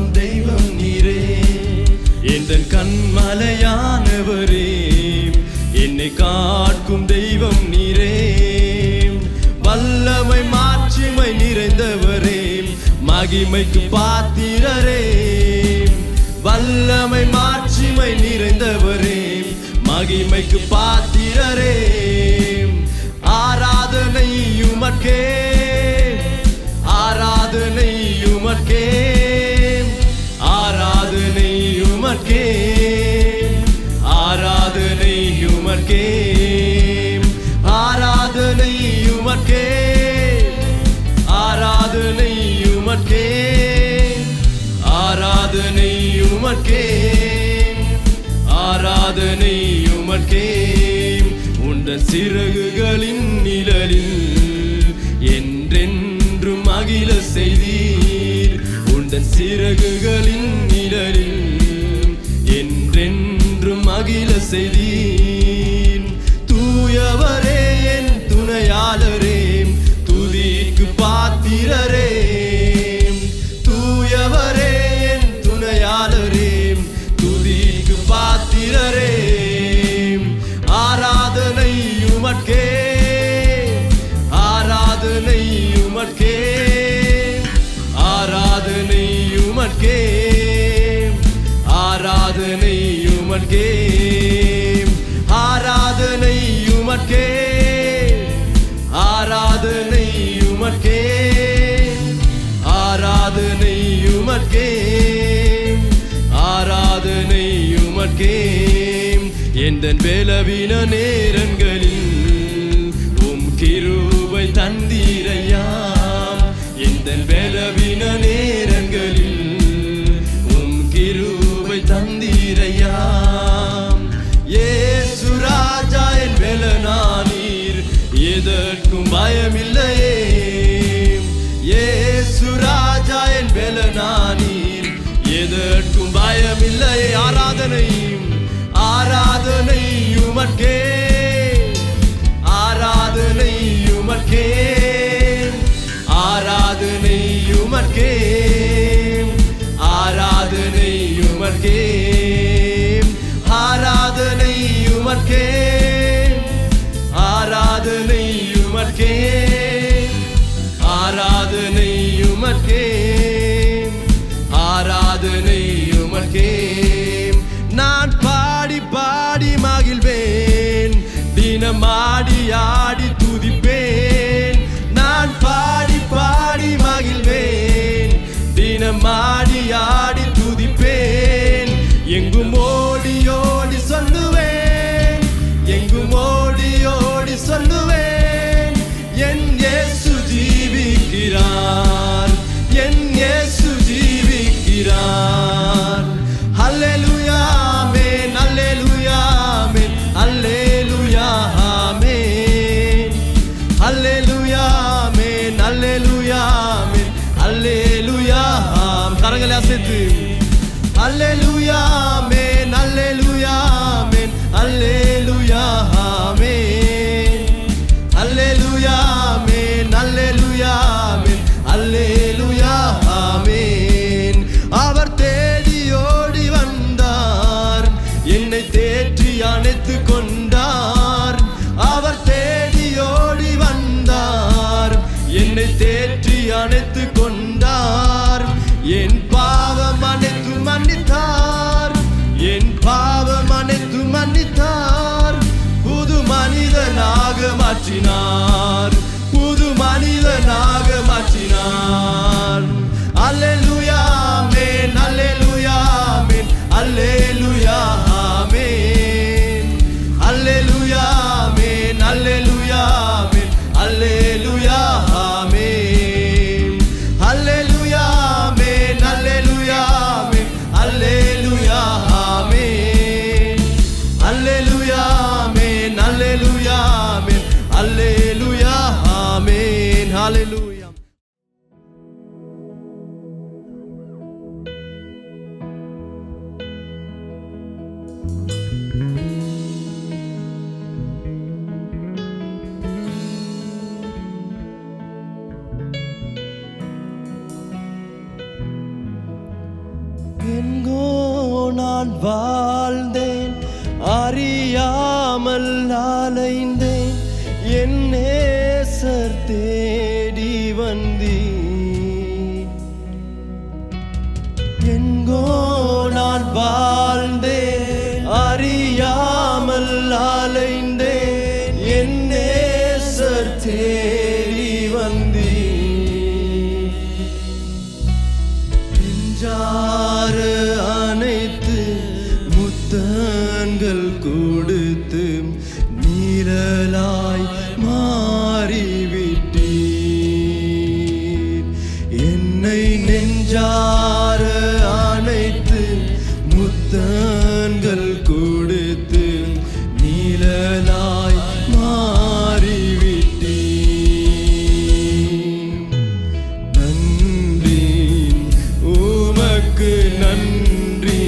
காக்கும் தெய்வம் நீரே, எந்தன் கண்மலையானவரே, என்னை காக்கும் தெய்வம் நீரே. வல்லமை மாட்சிமை நிறைந்தவரே, மகிமைக்கு பாத்திரரே. வல்லமை மாட்சிமை நிறைந்தவரே, மகிமைக்கு பாத்திரரே. ஆராதனை உமக்கே, ஆராதனை உமக்கே, ஆராதனை உமக்கே, ஆராதனை உமக்கே, ஆராதனை உமக்கே, ஆராதனை உமக்கே, ஆராதனை உமக்கே, ஆராதனை உமக்கே. உந்தன் சிறகுகளின் நிழலில் என்றென்றும் மகிழ செய்தீர். உந்தன் சிறகுகளின் நிழலில் என்றென்றும் மகிழ செய்தீர். தூயவரே என் துணையாளரே, துதிக்கு பாத்திரரே. தூயவரே என் துணையாளரே, துதிக்கு பாத்திரரே. ஆராதனை உமக்கே, ஆராதனை உமக்கே, ஆராதனை உமக்கே, ஆராதனை உமக்கே, ஆராதனை உமக்கே, ஆராதனை உமக்கே, ஆராதனை உமக்கே, ஆராதனை உமக்கே. எந்தன் பலவீன நேரங்களில் உம் கிருபை தந்தீரையா. எந்தன் பலவீன நேரங்களில் உம் கிருபை தந்தீரையா. இயேசு ராஜா என் பலனானீர், எதற்கும் பயமில்லையே. இயேசு ராஜா என் பலனானீர், எதற்கும் பயமில்லையே. ஆராதனை, ஆராதனை உமக்கே, ஆராதனை உமக்கே, ஆராதனை உமக்கே, ஆராதனை உமக்கே, ஆராதனை உமக்கே, ஆராதனை உமக்கே, ஆராதனை உமக்கே, ஆராதனை உமக்கே. நான் பாடி பாடி மகிழ்வேன், தினம் ஆடி ஆடி துதிப்பேன். நான் பாடி பாடி மகிழ்வேன், தினம் ஆடி ஆடி துதிப்பேன். எங்கும் ஓடி ஓடி சொல்லுவேன், எங்கும் ஓடி ஓடி சொல்லுவேன். என் இயேசு ஜீவிக்கிறார், என் இயேசு ஜீவிக்கிறார். அல்லேலூயா ஆமென், அல்லேலூயா ஆமென், அல்லேலூயா ஆமென், அல்லேலூயா ஆமென், அல்லேலூயா ஆமென், அல்லேலூயா ஆமென். கரங்களை அசைத்து அல்லேலூயா ஆமென், அல்லேலூயா ஆமென், அல்லேலூயா ஆமென், அல்லேலூயா ஆமென், அல்லேலூயா ஆமென், அல்லேலூயா ஆமென். அவர் தேடி ஓடி வந்தார், என்னை தேற்றி அணைத்து கொண்டார். அவர் தேடி ஓடி வந்தார், என்னை தேற்றி அணைத்து கொண்டார். என் பாவம் அனைத்து மன்னித்தார், என் பாவம் அனைத்து மன்னித்தார். புது மனிதனாக மாற்றினார், புது மனிதனாக மாற்றினார். அல்லேலூயா ஆமென், அல்லேலூயா ஆமென், அல்லேலூயா ஆமென், அல்லேலூயா ஆமென், அல்லேலூயா ஆமென், அல்லேலூயா ஆமென், அல்லேலூயா ஆமென், அல்லேலூயா ஆமென், அல்லேலூயா ஆமென், அல்லேலூயா ஆமென், அல்லேலூயா ஆமென், அல்லேலூயா ஆமென். ஹல்லேலூயா. எங்கோ நான் வாழ்ந்தேன், அறியாமல் அலைந்தேன், என் நேசர் தேடி வந்தீர். எங்கோ நான் வாழ்ந்தேன், அறியாமல் அலைந்தேன், என் நேசர் தேடி வந்தீர். நெஞ்சாறு அனைத்து முத்தங்கள் கொடுத்து நீரலாய் மாறிவிட்டீர். என்னை நெஞ்சார அனைத்து முத்தங்கள் கொடுத்து நீரலாய் மாறிவிட்டீர். நன்றி உமக்கு நன்றி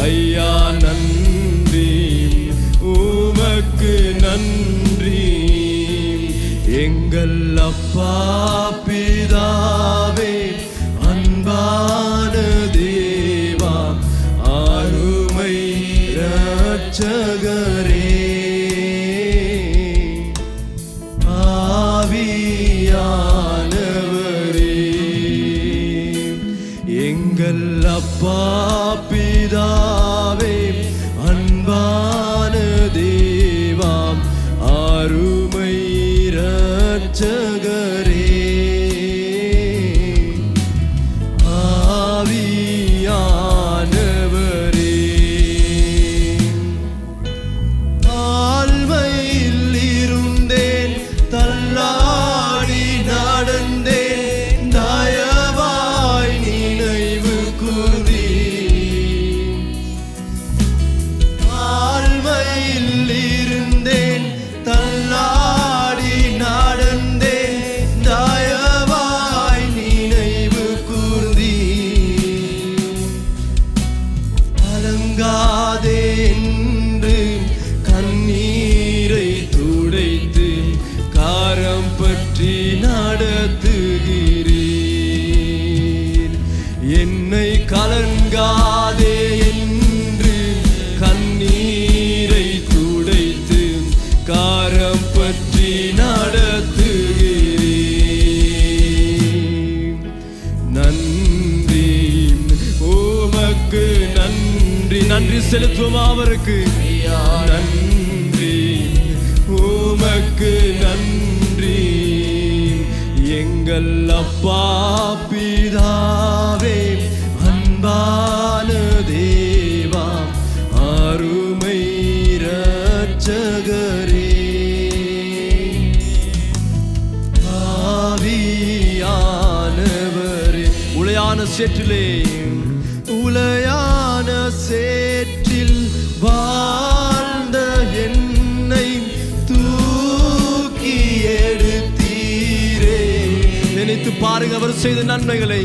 ஐயா, நன்றி உமக்கு நன்றி. எங்கள் அப்பா பிதாவே, அன்பான தேவா, அருமை இரட்சகரே, ஆவியானவரே. எங்கள் அப்பா பிதாவே, அன்பான தேவாம், அருமை இரட்சகரே, ஆவியானவரே. ஆழ்மையில் இருந்தேன், தள்ளாடி நடந்தேன், தயவாய் நினைவு கூர்ந்தீர். ஆழ்மையில் இருந்தேன், தள்ளாடி நடந்தேன், தயவாய் நினைவு கூர்ந்தீர். கலங்காதே என்று கண்ணீரை துடைத்து காரம் பற்றி நடத்துகிறீர். என்னை கலங்காதே என்று கண்ணீரை துடைத்து காரம் பற்றி நடத்துகிறீர். நன்றி உமக்கு நன்றி. நன்றி செலுத்துவோம் அவருக்கு. நன்றி உமக்கு நன்றி. எங்கள் அப்பா பிதாவே, அன்பான தேவா, அருமை இரட்சகரே, ஆவியானவரே. உளையான சேற்றிலே, உளையான சேற்றில் வாழ்ந்த என்னை தூக்கி எடுத்தீரே. நினைத்து பாருங்க அவர் செய்த நன்மைகளை.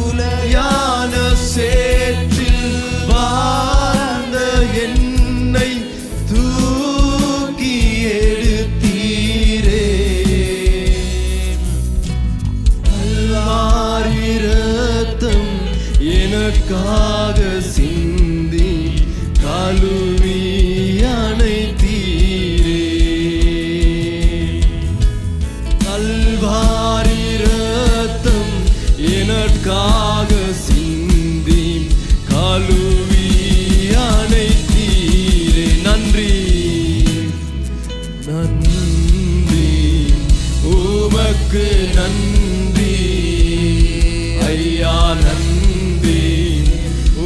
உளையான சேற்றில் வாழ்ந்த என்னை தூக்கி எடுத்தீரே. கல்வாரி இரத்தம் எனக்காக சிந்தி கழுவி அணைத்தீரே. கல்வாரி இரத்தம் எனக்காக சிந்தி கழுவி அணைத்தீரே. நன்றி நன்றி உமக்கு நன்றி ஐயா, நன்றி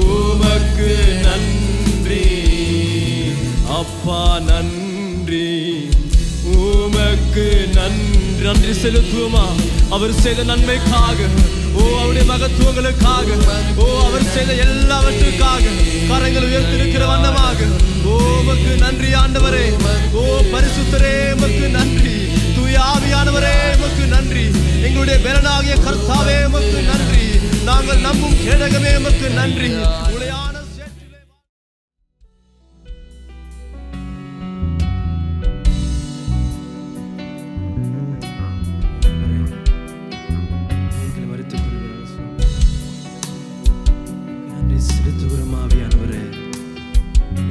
உமக்கு நன்றி அப்பா, நன்றி உமக்கு நன்றி. நன்றி செலுத்துவோமா அவர் செய்த நன்மைக்காக, ஓ அவருடைய மகத்துவங்களுக்காக, ஓ அவர் செய்த எல்லாவற்றுக்காக கரங்கள் உயர்த்திருக்கிற வண்ணமாக. ஓ உமக்கு நன்றி ஆண்டவரே. ஓ பரிசுத்தரே உமக்கு நன்றி. தூய ஆவியானவரே உமக்கு நன்றி. எங்களுடைய பெலனாகிய கர்த்தாவே உமக்கு நன்றி. நாங்கள் நம்பும் கேடகமே உமக்கு நன்றி. உளையான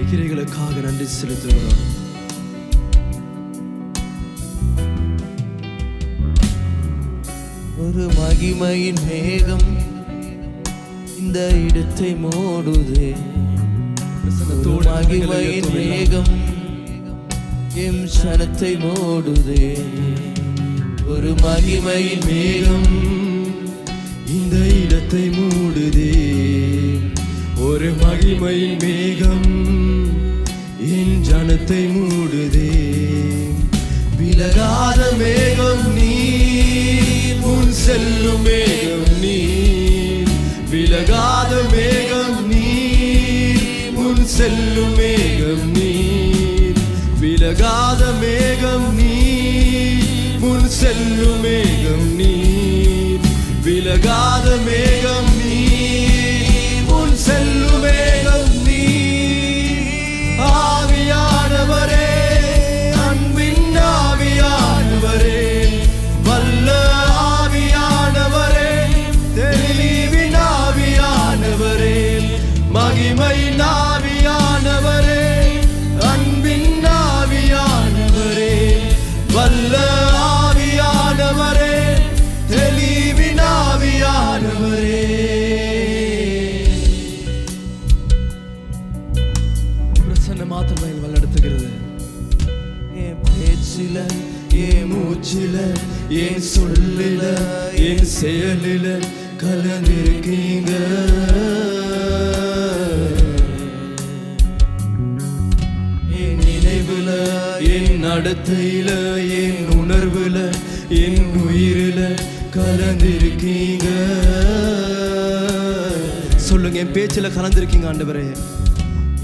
கிரைகளுக்காக நன்றி செலுத்துகிறோம். ஒரு மகிமையின் மேகம் இந்த இடத்தை மூடுதே. மகிமையின் மேகம் எம் சனத்தை மூடுதே. ஒரு மகிமையின் மேகம் இந்த இடத்தை மூடுதே. ஒரு மகிமையின் மேகம் என் ஜனத்தை மூடுதே. விலகாத மேகம் நீர், முன் செல்லும் மேகம் நீர். விலகாத மேகம் நீர், முன் செல்லும் மேகம் நீர். விலகாத மேகம் நீர், முன் செல்லும் மேகம் நீர். விலகாத மேகம் நீர், முன் செல்லும் மேகம் நீர். ஆவியானவரே, அன்பின் ஆவியானவரே, வல்ல ஆவியானவரே, தெளிவின் ஆவியானவரே, மகிமையின் ஆவியானவரே, அன்பின் ஆவியானவரே, வல்ல ஆவியானவரே, தெளிவின் ஆவியானவரே. பிரசன்ன மாத்திரமே வழிநடத்துகிறது. என் பேச்சில, என் மூச்சில, என் சொல்லில, என் செயலில கலந்திருக்கீங்க. என் நினைவுல, என் நடத்தையில, என் உணர்வுல, என் உயிரில கலந்திருக்கீங்க. சொல்லுங்க, என் பேச்சில கலந்திருக்கீங்க ஆண்டவரே.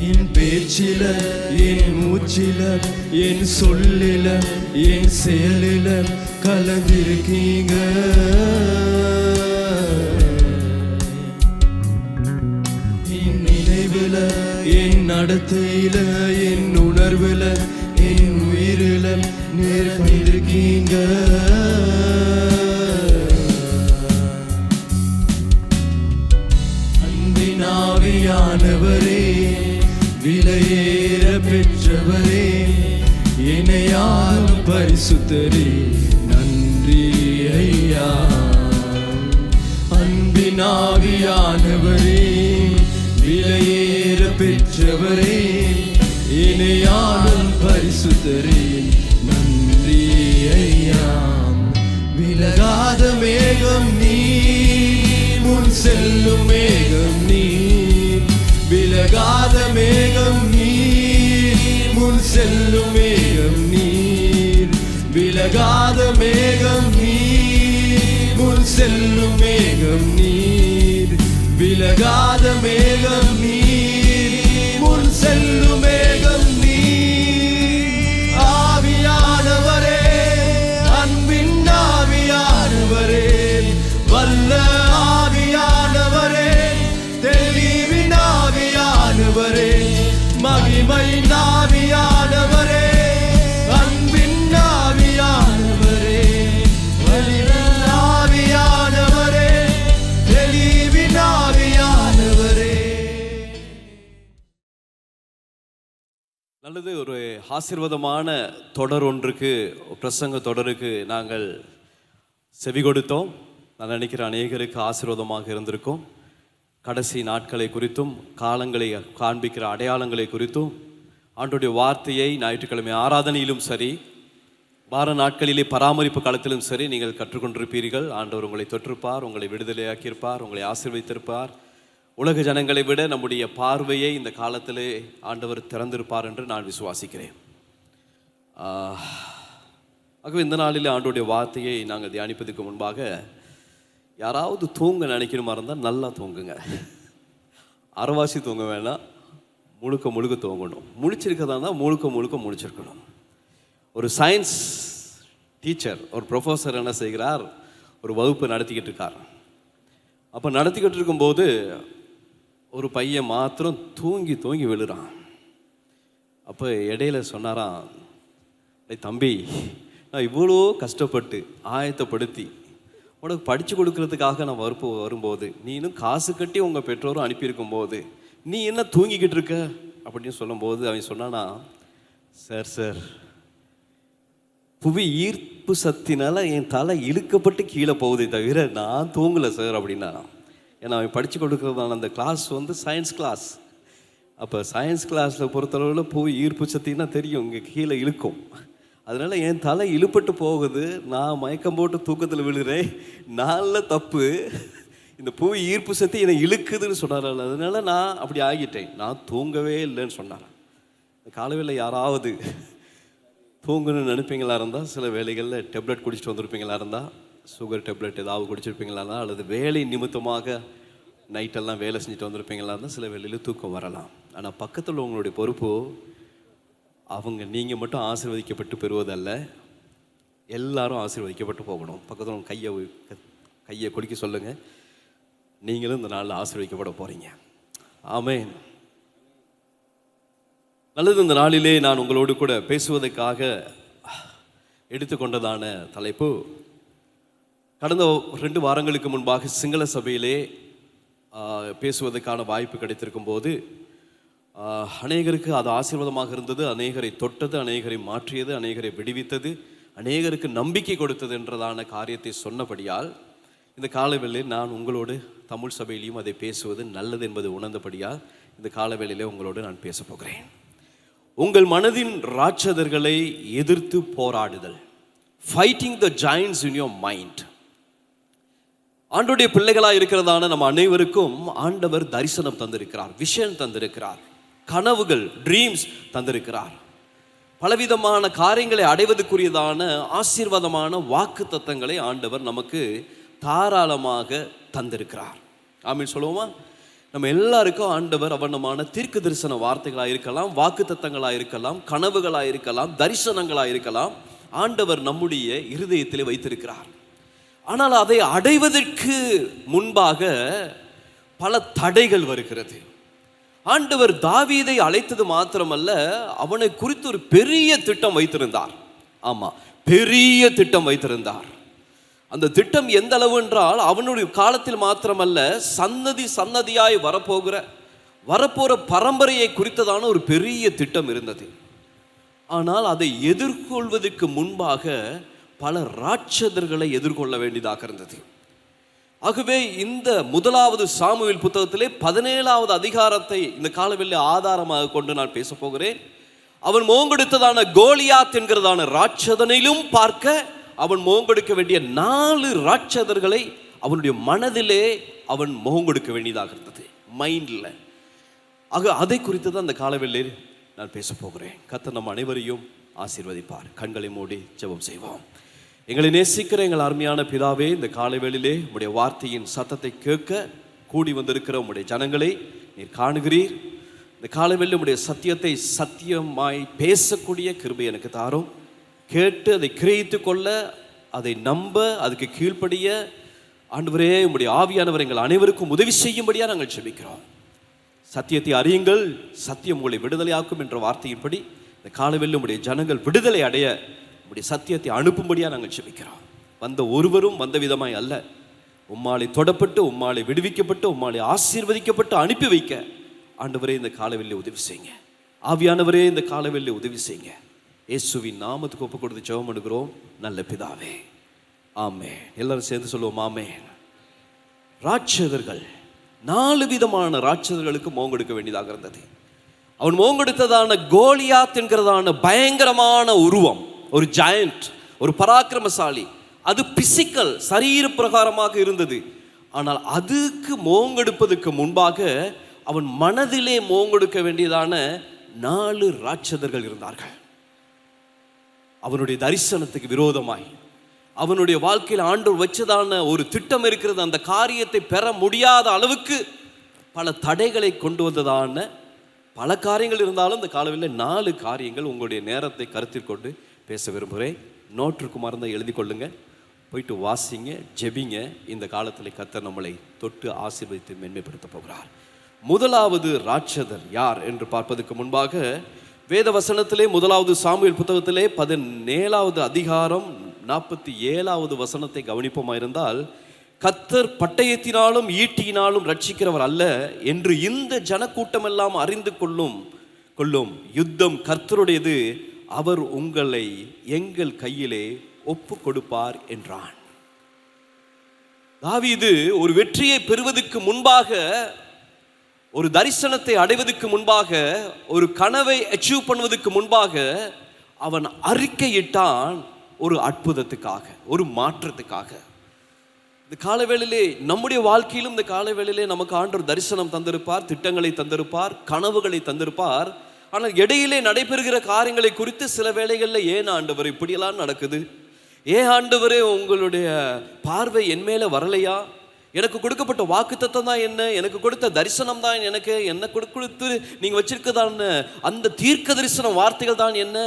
என் பேச்சில, என் மூச்சில, என் சொல்லில, என் செயலில கலந்திருக்கீங்க. என் நினைவுல, என் நடத்தையில, என் உணர்வுல, என் உயிரில நேர் கண்டிருக்கீங்க. அன்பின் ஆவியானவரே, விலையேற பெற்றவரே, இணையாலும் பரிசுத்தரே, நன்றி ஐயா. அன்பின் ஆவியானவரே, விலையேற பெற்றவரே, இணையாலும் பரிசுத்தரே, நன்றி ஐயா. விலகாத மேகம் நீர், முன் செல்லும் மேகம் நீர். விலகாத மேகம் நீர், முன் செல்லும் மேகம் நீர். விலகாத மேகம் நீர், முன் செல்லும் மேகம் நீர். விலகாத மேகம் நீர், முன் செல்லும் மேகம் நீர். ஆவியானவரே, அன்பின் ஆவியானவரே, வல்ல ஆவியானவரே, தெளிவின் ஆவியானவரே, மகிமையின் ஆவியானவரே, அன்பின் ஆவியானவரே, வலிவின் ஆவியானவரே, தெளிவின் ஆவியானவரே. நல்லது. ஒரு ஆசீர்வாதமான தொடர் ஒன்றுக்கு, பிரசங்க தொடருக்கு நாங்கள் செவி கொடுத்தோம். நான் நினைக்கிறேன் அநேகருக்கு ஆசீர்வாதமாக இருந்திருக்கும். கடைசி நாட்களை குறித்தும், காலங்களை காண்பிக்கிற அடையாளங்களை குறித்தும், ஆண்டவருடைய வார்த்தையை ஞாயிற்றுக்கிழமை ஆராதனையிலும் சரி, வார நாட்களிலே பராமரிப்பு காலத்திலும் சரி நீங்கள் கற்றுக்கொண்டிருப்பீர்கள். ஆண்டவர் உங்களை தொற்றிருப்பார், உங்களை விடுதலையாக்கியிருப்பார், உங்களை ஆசீர்வதித்திருப்பார். உலக ஜனங்களை விட நம்முடைய பார்வையை இந்த காலத்திலே ஆண்டவர் திறந்திருப்பார் என்று நான் விசுவாசிக்கிறேன். ஆகவே இந்த நாளில் ஆண்டவருடைய வார்த்தையை நாங்கள் தியானிப்பதற்கு முன்பாக, யாராவது தூங்க நினைக்கணுமா இருந்தால் நல்லா தூங்குங்க. அரைவாசி தூங்க வேணாம், முழுக்க முழுக்க தூங்கணும். முழிச்சிருக்கதா இருந்தால் முழுக்க முழுக்க முழிச்சிருக்கணும். ஒரு சயின்ஸ் டீச்சர், ஒரு ப்ரொஃபஸர் என்ன செய்கிறார், ஒரு வகுப்பு நடத்திக்கிட்டு இருக்கார். அப்போ நடத்திக்கிட்டு இருக்கும்போது ஒரு பையன் மாத்திரம் தூங்கி தூங்கி விழுறான். அப்போ இடையில சொன்னாராம், தம்பி, நான் இவ்வளோ கஷ்டப்பட்டு ஆயத்தப்படுத்தி உனக்கு படித்து கொடுக்கறதுக்காக நான் வரும்போது, நீ இன்னும் காசு கட்டி உங்கள் பெற்றோரும் அனுப்பியிருக்கும் போது நீ என்ன தூங்கிக்கிட்டு இருக்க அப்படின்னு சொல்லும்போது அவன் சொன்னானா, சார் புவி ஈர்ப்பு சக்தினால என் தலை இழுக்கப்பட்டு கீழே போகுதே தவிர நான் தூங்கலை சார் அப்படின்னா. ஏன்னா அவன் படித்து கொடுக்குறதான அந்த கிளாஸ் வந்து சயின்ஸ் கிளாஸ். அப்போ சயின்ஸ் கிளாஸில் பொறுத்தளவில் புவி ஈர்ப்பு சக்தின்னா தெரியும், இங்கே கீழே இழுக்கும். அதனால் என் தலை இழுப்பட்டு போகுது, நான் மயக்கம் போட்டு தூக்கத்தில் விழுகிறேன், நாளில் தப்பு, இந்த புவி ஈர்ப்பு சக்தி என்னை இழுக்குதுன்னு சொன்னார். அதனால நான் அப்படி ஆகிட்டேன், நான் தூங்கவே இல்லைன்னு சொன்னார். காலையில் யாராவது தூங்கணும்னு நினைப்பீங்களா இருந்தால், சில வேலைகளில் டெப்லெட் குடிச்சிட்டு வந்திருப்பீங்களா இருந்தால், சுகர் டெப்லெட் ஏதாவது குடிச்சிருப்பீங்களா இருந்தால், அல்லது வேலை நிமித்தமாக நைட்டெல்லாம் வேலை செஞ்சுட்டு வந்திருப்பீங்களா இருந்தால் சில வேலையில் தூக்கம் வரலாம். ஆனால் பக்கத்தில் உங்களுடைய பொறுப்பு, நீங்கள் மட்டும் ஆசீர்வதிக்கப்பட்டு பெறுவதல்ல, எல்லாரும் ஆசீர்வதிக்கப்பட்டு போகணும். பக்கத்தில் உங்கள் கையை குடிக்க சொல்லுங்கள், நீங்களும் இந்த நாளில் ஆசீர்வதிக்கப்பட போகிறீங்க. ஆமென். நல்லது. இந்த நாளிலே நான் உங்களோடு கூட பேசுவதற்காக எடுத்துக்கொண்டதான தலைப்பு, கடந்த 2 வாரங்களுக்கு முன்பாக சிங்கள சபையிலே பேசுவதற்கான வாய்ப்பு கிடைத்திருக்கும் போது அநேகருக்கு அது ஆசீர்வாதமாக இருந்தது. அநேகரை தொட்டது, அநேகரை மாற்றியது, அநேகரை விடுவித்தது, அநேகருக்கு நம்பிக்கை கொடுத்தது என்றதான காரியத்தை சொன்னபடியால் இந்த காலவேளையில் நான் உங்களோடு தமிழ் சபையிலையும் அதை பேசுவது நல்லது என்பது உணர்ந்தபடியால் இந்த காலவேளையிலே உங்களோடு நான் பேச போகிறேன். உங்கள் மனதின் ராட்சதர்களை எதிர்த்து போராடுதல், fighting the giants in your mind. ஆண்டவருடைய பிள்ளைகளாக இருக்கிறதான நம்ம அனைவருக்கும் ஆண்டவர் தரிசனம் தந்திருக்கிறார், விஷன் தந்திருக்கிறார், கனவுகள், ட்ரீம்ஸ் தந்திருக்கிறார். பலவிதமான காரியங்களை அடைவதற்குரியதான ஆசீர்வாதமான வாக்கு தத்தங்களை ஆண்டவர் நமக்கு தாராளமாக தந்திருக்கிறார். ஆமென் சொல்லுவோமா? நம்ம எல்லாருக்கும் ஆண்டவர் அவனமான தீர்க்க தரிசன வார்த்தைகளாக இருக்கலாம், வாக்கு தத்தங்களாக இருக்கலாம், கனவுகளாக இருக்கலாம், தரிசனங்களாக இருக்கலாம், ஆண்டவர் நம்முடைய இருதயத்திலே வைத்திருக்கிறார். ஆனால் அதை அடைவதற்கு முன்பாக பல தடைகள் வருகிறது. ஆண்டவர் தாவீதை அழைத்தது மாத்திரமல்ல, அவனை குறித்து ஒரு பெரிய திட்டம் வைத்திருந்தார். ஆமா, பெரிய திட்டம் வைத்திருந்தார். அந்த திட்டம் எந்த அளவு என்றால், அவனுடைய காலத்தில் மாத்திரமல்ல, சன்னதியாய் வரப்போற பரம்பரையை குறித்ததான ஒரு பெரிய திட்டம் இருந்தது. ஆனால் அதை எதிர்கொள்வதற்கு முன்பாக பல ராட்சதர்களை எதிர்கொள்ள வேண்டியதாக இருந்தது. ஆகவே இந்த 1 சாமுவேல் புத்தகத்திலே 17வது அதிகாரத்தை இந்த காலவெளியை ஆதாரமாக கொண்டு நான் பேச போகிறேன். அவன் மோங்கெடுத்ததான கோலியாத் என்கிறதான ராட்சதனிலும் பார்க்க அவன் மோங்கெடுக்க வேண்டிய 4 ராட்சதர்களை அவனுடைய மனதிலே அவன் மோங்கெடுக்க வேண்டியதாக இருந்தது, மைண்டில். ஆக அதை குறித்து தான் அந்த காலவெளியில் நான் பேச போகிறேன். கர்த்தர் நம் அனைவரையும் ஆசீர்வதிப்பார். கண்களை மூடி ஜெபம் செய்வோம். எங்களை நேசிக்கிற எங்கள் அருமையான பிதாவே, இந்த காலைவேளையிலே உம்முடைய வார்த்தையின் சத்தத்தை கேட்க கூடி வந்திருக்கிற உம்முடைய ஜனங்களை நீர் காணுகிறீர். இந்த காலைவேளையில் உம்முடைய சத்தியத்தை சத்தியமாய் பேசக்கூடிய கிருபை எனக்கு தாரும். கேட்டு அதை கிரகித்து கொள்ள, அதை நம்ப, அதுக்கு கீழ்ப்படிய ஆண்டவரே உம்முடைய ஆவியானவர் எங்கள் அனைவருக்கும் உதவி செய்யும்படியாக நாங்கள் ஜெபிக்கிறோம். சத்தியத்தை அறியுங்கள், சத்தியம் உங்களை விடுதலையாக்கும் என்ற வார்த்தையின்படி இந்த காலைவேளையில் உம்முடைய ஜனங்கள் விடுதலை அடைய உம்முடைய சத்தியத்தை அனுப்பும்படியாக நாங்கள் ஜெபிக்கிறோம். வந்த ஒருவரும் வந்த விதமாய் அல்ல, உம்மாலை தொடப்பட்டு, உம்மாலை விடுவிக்கப்பட்டு, உம்மாலை ஆசீர்வதிக்கப்பட்டு அனுப்பி வைக்க ஆண்டவரே இந்த காலைவேளையில் உதவி செய்யுங்க. ஆவியானவரே இந்த காலைவேளையில் உதவி செய்யுங்க. இயேசுவின் நாமத்துக்கு ஒப்பு கொடுத்து ஜெபம் பண்ணுகிறோம் நல்ல பிதாவே, ஆமென். எல்லாரும் சேர்ந்து சொல்லுவோம் ஆமென். ராட்சதர்கள், 4 விதமான ராட்சதர்களுக்கு மோங்கெடுக்க வேண்டியதாக இருந்தது. அவன் மோங்கெடுத்ததான கோலியாத் என்கிறதான பயங்கரமான உருவம், ஒரு ஜாயண்ட், ஒரு பராக்கிரமசாலி. அது பிசிக்கல், சரீர பிரகாரமாக இருந்தது. ஆனால் அதுக்கு மோங்கெடுப்பதற்கு முன்பாக அவன் மனதிலே மோங்கெடுக்க வேண்டியதான 4 ராட்சதர்கள் இருந்தார்கள். அவனுடைய தரிசனத்துக்கு விரோதமாய், அவனுடைய வாழ்க்கையில் ஆண்டவர் வச்சதான ஒரு திட்டம் இருக்கிறது. அந்த காரியத்தை பெற முடியாத அளவுக்கு பல தடைகளை கொண்டு வந்ததான பல காரியங்கள் இருந்தாலும் இந்த காலவில் 4 காரியங்கள் உங்களுடைய நேரத்தை கருத்தில் கொண்டு பேச விரும்புகிறேன். நோட்டுக்கு மறந்து எழுதி கொள்ளுங்க, போயிட்டு வாசிங்க, ஜெபிங்க. இந்த காலத்தில் கர்த்தர் நம்மளை தொட்டு ஆசீர்வதித்து மேன்மைப்படுத்த போகிறார். முதலாவது ராட்சதர் யார் என்று பார்ப்பதற்கு முன்பாக வேத வசனத்திலே 1 சாமுவேல் புத்தகத்திலே 17வது அதிகாரம் 47வது வசனத்தை கவனிப்போமாயிருந்தால், கர்த்தர் பட்டயத்தினாலும் ஈட்டியினாலும் ரட்சிக்கிறவர் அல்ல என்று இந்த ஜனக்கூட்டமெல்லாம் அறிந்து கொள்ளும் கொள்ளும், யுத்தம் கர்த்தருடையது, அவர் உங்களை எங்கள் கையிலே ஒப்பு கொடுப்பார் என்றான். தாவீது ஒரு வெற்றியை பெறுவதற்கு முன்பாக, ஒரு தரிசனத்தை அடைவதற்கு முன்பாக, ஒரு கனவை அச்சீவ் பண்ணுவதற்கு முன்பாக அவன் அறிக்கையிட்டான் ஒரு அற்புதத்துக்காக, ஒரு மாற்றத்துக்காக. இந்த காலவேளையிலே நம்முடைய வாழ்க்கையிலும் இந்த காலவேளையிலே நமக்கு ஆண்டவர் தரிசனம் தந்திருப்பார், திட்டங்களை தந்திருப்பார், கனவுகளை தந்திருப்பார். ஆனால் இடையிலே நடைபெறுகிற காரியங்களை குறித்து சில வேளைகளில் ஏன் ஆண்டவர் இப்படியெல்லாம் நடக்குது, ஏன் ஆண்டவரே உங்களுடைய பார்வை என் மேலே வரலையா, எனக்கு கொடுக்கப்பட்ட வாக்குத்தத்தம் தான் என்ன, எனக்கு கொடுத்த தரிசனம் தான் எனக்கு என்ன கொடுத்து நீங்கள் வச்சிருக்கதான அந்த தீர்க்க தரிசன வார்த்தைகள் தான் என்ன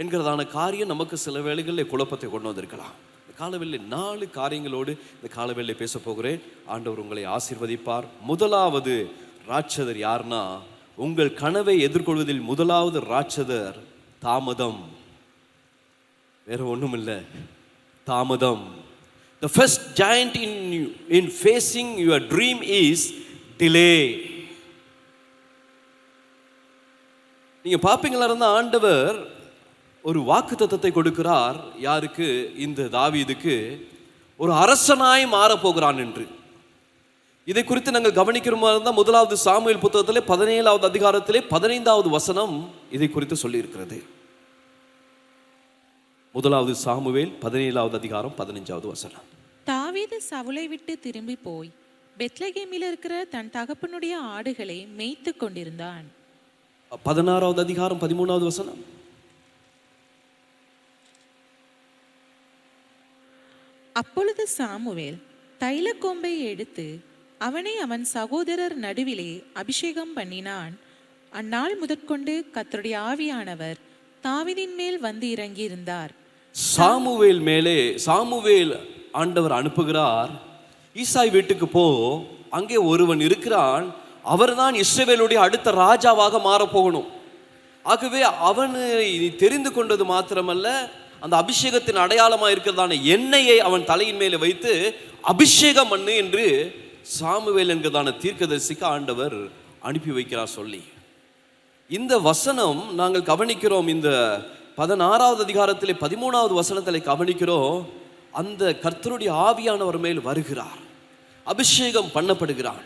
என்கிறதான காரியம் நமக்கு சில வேளைகளில் குழப்பத்தை கொண்டு வந்திருக்கலாம். இந்த காலவெளியில் 4 காரியங்களோடு இந்த காலவெளியில் பேச போகிறேன். ஆண்டவர் உங்களை ஆசீர்வதிப்பார். முதலாவது ராட்சதர் யார்னா, உங்கள் கனவை எதிர்கொள்வதில் முதலாவது ராட்சதர் தாமதம். வேற ஒன்றும் இல்லை, தாமதம். The first giant in facing your dream is delay. நீங்க பாப்பீங்களா இருந்தா ஆண்டவர் ஒரு வாக்குத்தத்தத்தை கொடுக்கிறார். யாருக்கு? இந்த தாவீதுக்கு. ஒரு அரசனாய் மாறப்போகிறான் என்று. இதை குறித்து நாங்கள் கவனிக்கிறோமா இருந்தால் முதலாவது சாமுவேல் புத்தகத்திலே 17வது அதிகாரத்திலே 15வது வசனம் இதை குறித்து சொல்லி இருக்கிறது. முதலாவது சாமுவேல் 17வது அதிகாரம் 15வது வசனம். தாவீது சவுலை விட்டு திரும்பி போய் பெத்லகேமில் இருக்கிற தன் தகப்பனுடைய ஆடுகளை மேய்த்து கொண்டிருந்தான். 16வது அதிகாரம் 13வது வசனம். அப்பொழுது சாமுவேல் தைலக்கொம்பை எடுத்து அவனை அவன் சகோதரர் நடுவிலே அபிஷேகம் பண்ணினான். அந்நாள் முதற்கொண்டு கர்த்தருடைய ஆவியானவர் தாவீதின் மேல் வந்து இறங்கி இருந்தார். சாமுவேல் மேலே சாமுவேல் ஆண்டவர் அனுப்புகிறார். ஈசாய் வீட்டுக்கு போ, அங்கே ஒருவன் இருக்கிறான், அவர்தான் இஸ்ரவேலுடைய அடுத்த ராஜாவாக மாறப்போகணும். ஆகவே அவனை தெரிந்து கொண்டது மாத்திரமல்ல, அந்த அபிஷேகத்தின் அடையாளமாக இருக்கிறதான எண்ணெயை அவன் தலையின் மேலே வைத்து அபிஷேகம் பண்ணு என்று சாமுவேல் என்கிறதான தீர்க்கதரிசிக்கு ஆண்டவர் அனுப்பி வைக்கிறார் சொல்லி. இந்த வசனம் நாங்கள் கவனிக்கிறோம். இந்த 16வது அதிகாரத்திலே 13வது வசனத்தில் கவனிக்கிறோம். அந்த கர்த்தருடைய ஆவியானவர் மேல் வருகிறார், அபிஷேகம் பண்ணப்படுகிறான்.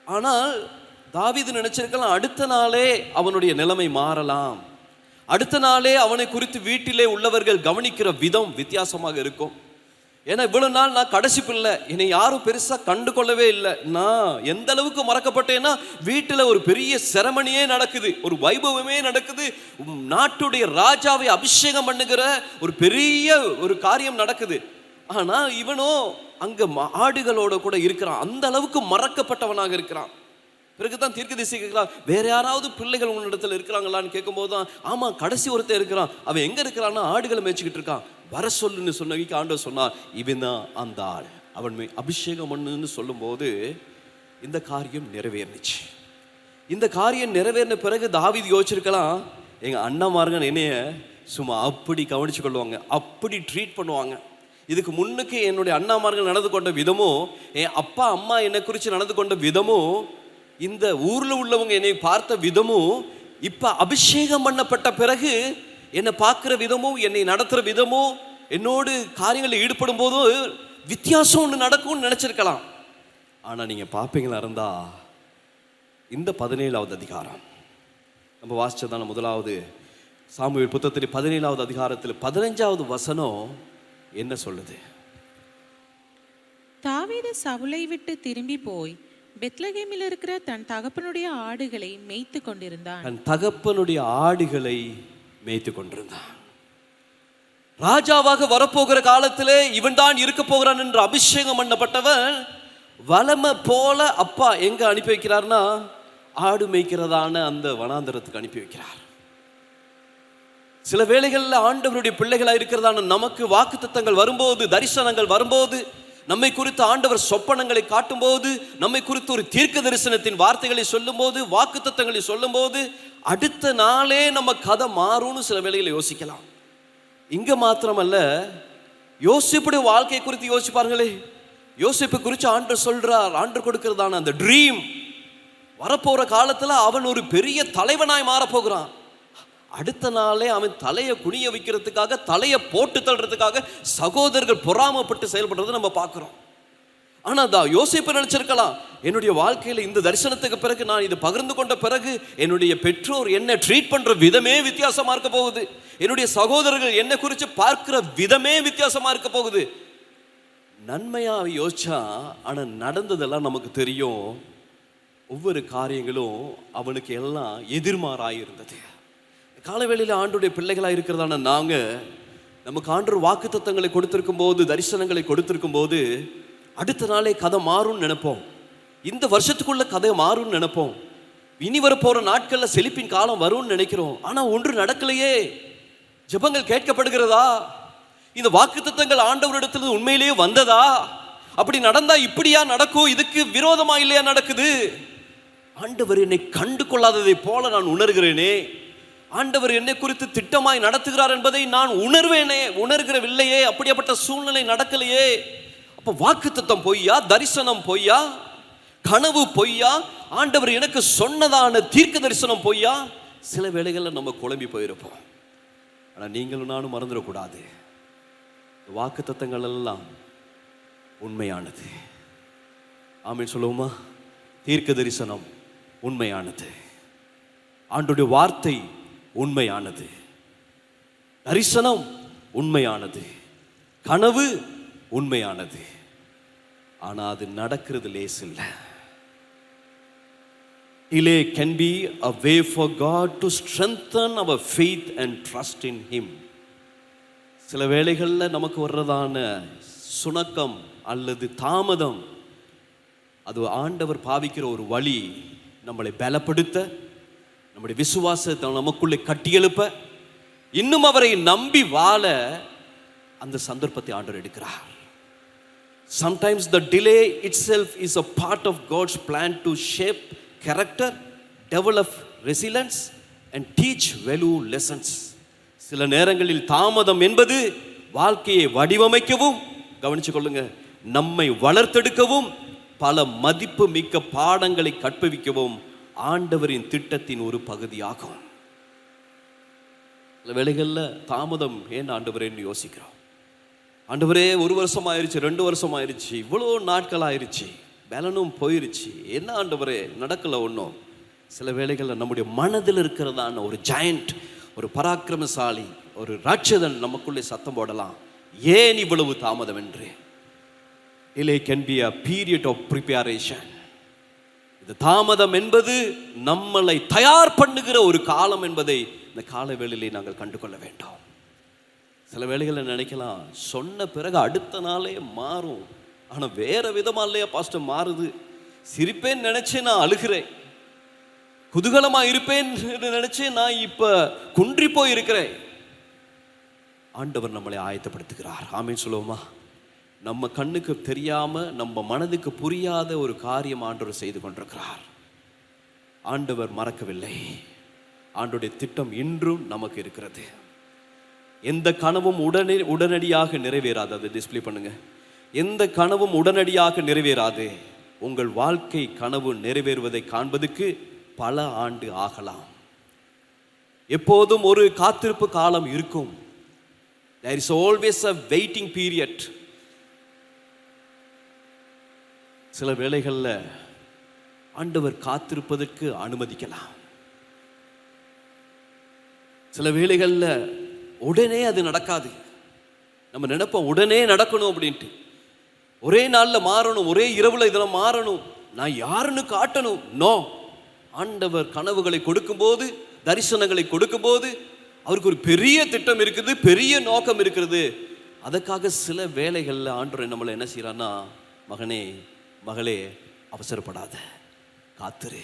ஆனால் தாவீது நினைச்சிருக்கலாம் அடுத்த நாளே அவனுடைய நிலைமை மாறலாம், அடுத்த நாளே அவனை குறித்து வீட்டிலே உள்ளவர்கள் கவனிக்கிற விதம் வித்தியாசமாக இருக்கும். ஏன்னா இவ்வளவு நாள் நான் கடைசி பிள்ளை, என்னை யாரும் பெருசா கண்டு கொள்ளவே இல்லை, நான் எந்த அளவுக்கு மறக்கப்பட்டேன்னா வீட்டில் ஒரு பெரிய செரமனியே நடக்குது, ஒரு வைபவமே நடக்குது, நாட்டுடைய ராஜாவை அபிஷேகம் பண்ணுகிற ஒரு பெரிய ஒரு காரியம் நடக்குது. ஆனா இவனோ அங்க ஆடுகளோட கூட இருக்கிறான், அந்த அளவுக்கு மறக்கப்பட்டவனாக இருக்கிறான். பிறகுதான் தீர்க்கதரிசி கேட்கிறான், வேற யாராவது பிள்ளைகள் உன்னிடத்துல இருக்கிறாங்களான்னு கேட்கும்போது தான், ஆமா கடைசி ஒருத்தர் இருக்கிறான், அவன் எங்க இருக்கிறான்னா ஆடுகளை மேய்ச்சிக்கிட்டு இருக்கான், வர சொல்லுன்னு சொன்னவைக்கு ஆண்டவர் சொன்னார், இவன் தான் அந்த ஆள், அவன் அபிஷேகம் பண்ணுன்னு சொல்லும்போது இந்த காரியம் நிறைவேறிச்சு. இந்த காரியம் நிறைவேறின பிறகு தாவீது யோசிச்சிருக்கலாம், எங்க அண்ணாமார்கள் என்னைய சும்மா அப்படி கவனிச்சு கொள்வாங்க, அப்படி ட்ரீட் பண்ணுவாங்க. இதுக்கு முன்னுக்கு என்னுடைய அண்ணாமார்கள் நடந்து கொண்ட விதமும், என் அப்பா அம்மா என்னை குறித்து நடந்து கொண்ட விதமும், இந்த ஊர்ல உள்ளவங்க என்னை பார்த்த விதமும், இப்ப அபிஷேகம் பண்ணப்பட்ட பிறகு என்னை பார்க்கிற விதமும், என்னை நடத்துற விதமும், என்னோடு காரியங்களில் ஈடுபடும் போதும் வித்தியாசம் ஒன்று நடக்கும்னு நினைச்சிருக்கலாம். ஆனா நீங்க பார்ப்பீங்களா இருந்தா இந்த 17வது அதிகாரம் நம்ம வாசிச்சதான முதலாவது சாமுவேல் புத்தகத்தில் 17வது அதிகாரத்தில் 15வது வசனம் என்ன சொல்லுது? தாவீது சவுலை விட்டு திரும்பி போய் பெத்லகேமில் இருக்கிற தன் தகப்பனுடைய ஆடுகளை மேய்த்து கொண்டிருந்தான். தன் தகப்பனுடைய ஆடுகளை மேய்த்து கொண்டிருந்தான். ராஜாவாக வரப்போகிற காலத்திலே இவன் தான் இருக்க போகிறான் என்று அபிஷேகம் பண்ணப்பட்டவன் வலமை போல அப்பா எங்க அனுப்பி வைக்கிறார்னா ஆடு மேய்க்கிறதான அந்த வனாந்தரத்துக்கு அனுப்பி வைக்கிறார். சில வேளைகளில் ஆண்டவருடைய பிள்ளைகளாக இருக்கிறதான நமக்கு வாக்குத்தத்தங்கள் வரும்போது, தரிசனங்கள் வரும்போது, நம்மை குறித்து ஆண்டவர் சொப்பனங்களை காட்டும் போது, நம்மை குறித்து ஒரு தீர்க்க தரிசனத்தின் வார்த்தைகளை சொல்லும் போது, வாக்குத்தத்தங்களை சொல்லும் போது, அடுத்த நாளே நம்ம கதை மாறும்னு சில வேளைகளை யோசிக்கலாம். இங்க மாத்திரமல்ல, யோசிப்புடைய வாழ்க்கை குறித்து யோசிப்பார்களே. யோசிப்பு குறித்து ஆண்டவர் சொல்றார், ஆண்டவர் கொடுக்கிறதான அந்த ட்ரீம், வரப்போற காலத்துல அவன் ஒரு பெரிய தலைவனாய் மாறப்போகிறான். அடுத்த நாளே அவன் தலையை குனிய வைக்கிறதுக்காக, தலையை போட்டு தள்ளுறதுக்காக சகோதரர்கள் பொறாமப்பட்டு செயல்படுறதை நம்ம பார்க்கிறோம். ஆனா யோசேப்பு நினைச்சிருக்கலாம், என்னுடைய வாழ்க்கையில இந்த தரிசனத்துக்கு பிறகு, நான் இதை பகிர்ந்து கொண்ட பிறகு என்னுடைய பெற்றோர் என்ன ட்ரீட் பண்ற விதமே வித்தியாசமா இருக்க போகுது, என்னுடைய சகோதரர்கள் என்ன குறித்து பார்க்கிற விதமே வித்தியாசமா இருக்க போகுது. நன்மையா யோசிச்சா, ஆனா நடந்ததெல்லாம் நமக்கு தெரியும். ஒவ்வொரு காரியங்களும் அவனுக்கு எல்லாம் எதிர்மாறாயிருந்தது. காலவேளையில் ஆண்டுடைய பிள்ளைகளாக இருக்கிறதான நாங்கள், நமக்கு ஆண்டு வாக்குத்தத்தங்களை கொடுத்திருக்கும் போது, தரிசனங்களை கொடுத்திருக்கும் போது, அடுத்த நாளே கதை மாறும்னு நினைப்போம். இந்த வருஷத்துக்குள்ள கதை மாறும்னு நினைப்போம். இனி வரப்போற நாட்கள்ல செழிப்பின் காலம் வரும்னு நினைக்கிறோம். ஆனா ஒன்று நடக்கலையே. ஜெபங்கள் கேட்கப்படுகிறதா? இந்த வாக்குத்தத்தங்கள் ஆண்டவரிடத்துல உண்மையிலேயே வந்ததா? அப்படி நடந்தா இப்படியா நடக்கும்? இதுக்கு விரோதமா இல்லையா நடக்குது? ஆண்டவர் என்னை கண்டு கொள்ளாததை போல நான் உணர்கிறேனே, ஆண்டவர் என்னை குறித்து திட்டமாய் நடத்துகிறார் என்பதை நான் உணர்கிறவில்லையே. அப்படிப்பட்ட சூழ்நிலை நடக்கலையே. அப்ப வாக்குத்தத்தம் பொய்யா? தரிசனம் பொய்யா? கனவு பொய்யா? ஆண்டவர் எனக்கு சொன்னதான தீர்க்க தரிசனம் பொய்யா? சில வேளைகளில் நம்ம குழம்பி போயிருப்போம். ஆனா நீங்களும் நானும் மறந்துடக்கூடாது, வாக்குத்தத்தங்கள் எல்லாம் உண்மையானது. ஆமென் சொல்லுவோமா? தீர்க்க தரிசனம் உண்மையானது, ஆண்டவருடைய வார்த்தை உண்மையானது, தரிசனம் உண்மையானது, கனவு உண்மையானது. ஆனா அது நடக்கிறது லேஸ் இல்லை. Delay can be a way for God to strengthen our faith and trust in Him. சில வேளைகளில் நமக்கு வர்றதான சுணக்கம் அல்லது தாமதம், அது ஆண்டவர் பாவிக்கிற ஒரு வழி, நம்மளை பலப்படுத்த, நம்முடைய விசுவாசத்தை நமக்குள்ளே கட்டியெழுப்ப, இன்னும் அவரை நம்பி வாழ அந்த சந்தர்ப்பத்தை ஆண்டவர் எடுக்கிறார். Sometimes the delay itself is a part of God's plan to shape character, develop resilience and teach value lessons. சில நேரங்களில் தாமதம் என்பது வாழ்க்கையை வடிவமைக்கவும், கவனிச்சு கொள்ளுங்க, நம்மை வளர்த்தெடுக்கவும், பல மதிப்பு மிக்க பாடங்களை கற்பிக்கவும் ஆண்டவரின் திட்டத்தின் ஒரு பகுதியாகும். சில வேளைகளில் தாமதம் ஏன் ஆண்டவரேன்னு யோசிக்கிறோம். ஆண்டவரே 1 வருஷம் ஆயிடுச்சு, 2 வருஷம் ஆயிடுச்சு, இவ்வளோ நாட்கள் ஆயிடுச்சு, பலனும் போயிருச்சு, என்ன ஆண்டவரே நடக்கல ஒன்றும். சில வேளைகளில் நம்முடைய மனதில் இருக்கிறதான ஒரு ஜாயண்ட், ஒரு பராக்கிரமசாலி, ஒரு ராட்சதன் நமக்குள்ளே சத்தம் போடலாம், ஏன் இவ்வளவு தாமதம் என்று. Delay can be a period of preparation. இந்த தாமதம் என்பது நம்மளை தயார் பண்ணுகிற ஒரு காலம் என்பதை இந்த கால வேளையிலே நாங்கள் கண்டு கொள்ள வேண்டும். சில வேளைகளில் நினைக்கலாம், சொன்ன பிறகு அடுத்த நாளே மாறும், ஆனா வேற விதமா இல்லையா பாஸ்டர் மாறுது. சிரிப்பேன் நினைச்சேன், நான் அழுகிறேன். குதூகலமா இருப்பேன் நினைச்சேன், நான் இப்ப குன்றி போய் இருக்கிறேன். ஆண்டவர் நம்மளை ஆயத்தப்படுத்துகிறார். ஆமீன் சொல்லுவோமா? நம்ம கண்ணுக்கு தெரியாம, நம்ம மனதுக்கு புரியாத ஒரு காரியம் ஆண்டவர் செய்து கொண்டிருக்கிறார். ஆண்டவர் மறக்கவில்லை. ஆண்டவருடைய திட்டம் இன்றும் நமக்கு இருக்கிறது. எந்த கனவும் உடனடியாக நிறைவேறாது. அதை டிஸ்பிளே பண்ணுங்க. எந்த கனவும் உடனடியாக நிறைவேறாது. உங்கள் வாழ்க்கை கனவு நிறைவேறுவதை காண்பதற்கு பல ஆண்டு ஆகலாம். எப்போதும் ஒரு காத்திருப்பு காலம் இருக்கும். There is always a waiting period. சில வேளைகளில் ஆண்டவர் காத்திருப்பதற்கு அனுமதிக்கலாம். சில வேளைகளில் உடனே அது நடக்காது. நம்ம நினைப்போம் உடனே நடக்கணும் அப்படின்ட்டு, ஒரே நாளில் மாறணும், ஒரே இரவில் இதெல்லாம் மாறணும், நான் யாருன்னு காட்டணும். நோ, ஆண்டவர் கனவுகளை கொடுக்கும்போது, தரிசனங்களை கொடுக்கும்போது அவருக்கு ஒரு பெரிய திட்டம் இருக்குது, பெரிய நோக்கம் இருக்கிறது. அதுக்காக சில வேளைகளில் ஆண்டவர் நம்மளை என்ன செய்யறான்னா, மகனே மகளே அவசரப்படாத, காத்துரு.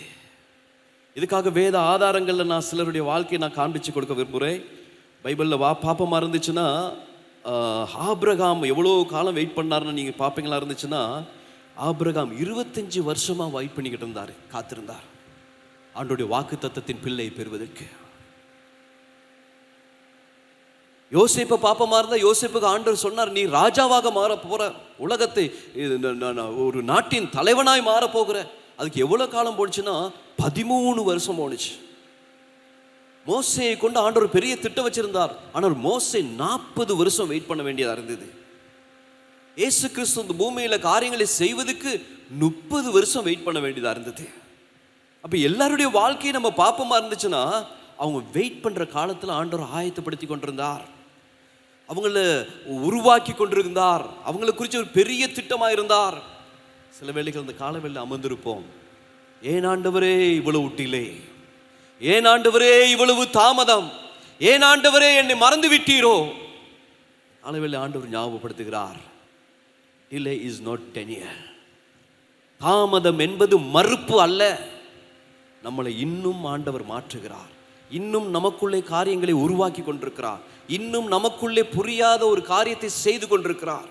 இதுக்காக வேத ஆதாரங்களில் நான் சிலருடைய வாழ்க்கையை நான் காண்பிச்சு கொடுக்க விரும்புகிறேன். பைபிளில் பாப்பமா இருந்துச்சுன்னா, ஆபிரகாம் எவ்வளோ காலம் வெயிட் பண்ணாருன்னு நீங்கள் பார்ப்பீங்களா இருந்துச்சுன்னா, ஆபிரகாம் 25 வருஷமாக வெயிட் பண்ணிக்கிட்டு இருந்தார், காத்திருந்தார் ஆண்டோடைய வாக்கு தத்தத்தின் பிள்ளை பெறுவதற்கு. யோசேப்பை பாப்பமா இருந்தா, யோசேப்புக்கு ஆண்டவர் சொன்னார், நீ ராஜாவாக மாற போற, உலகத்தை ஒரு நாட்டின் தலைவனாய் மாற போகிற, அதுக்கு எவ்வளோ காலம் போனுச்சுன்னா 13 வருஷம் போனுச்சு. மோசேயை கொண்டு ஆண்டவர் பெரிய திட்டம் வச்சிருந்தார். ஆனால் மோசே 40 வருஷம் வெயிட் பண்ண வேண்டியதாக இருந்தது. இயேசு கிறிஸ்து இந்த பூமியில காரியங்களை செய்வதற்கு 30 வருஷம் வெயிட் பண்ண வேண்டியதாக இருந்தது. அப்போ எல்லாருடைய வாழ்க்கையை நம்ம பாப்பமா இருந்துச்சுன்னா அவங்க வெயிட் பண்ற காலத்தில் ஆண்டவர் ஆயத்தப்படுத்தி கொண்டிருந்தார், அவங்கள உருவாக்கி கொண்டிருந்தார், அவங்களை குறித்து ஒரு பெரிய திட்டமாக இருந்தார். சில வேளைகள் அந்த காலவெளியில் அமர்ந்திருப்போம், ஏன் ஆண்டவரே இவ்வளவு விட்டிலே, ஏன் ஆண்டவரே இவ்வளவு தாமதம், ஏன் ஆண்டவரே என்னை மறந்து விட்டீரோ. காலவெளியில் ஆண்டவர் ஞாபகப்படுத்துகிறார், டிலே இஸ் நாட் டெனியர். தாமதம் என்பது மறுப்பு அல்ல. நம்மளை இன்னும் ஆண்டவர் மாற்றுகிறார், இன்னும் நமக்குள்ளே காரியங்களை உருவாக்கி கொண்டிருக்கிறார், இன்னும் நமக்குள்ளே புரியாத ஒரு காரியத்தை செய்து கொண்டிருக்கிறார்.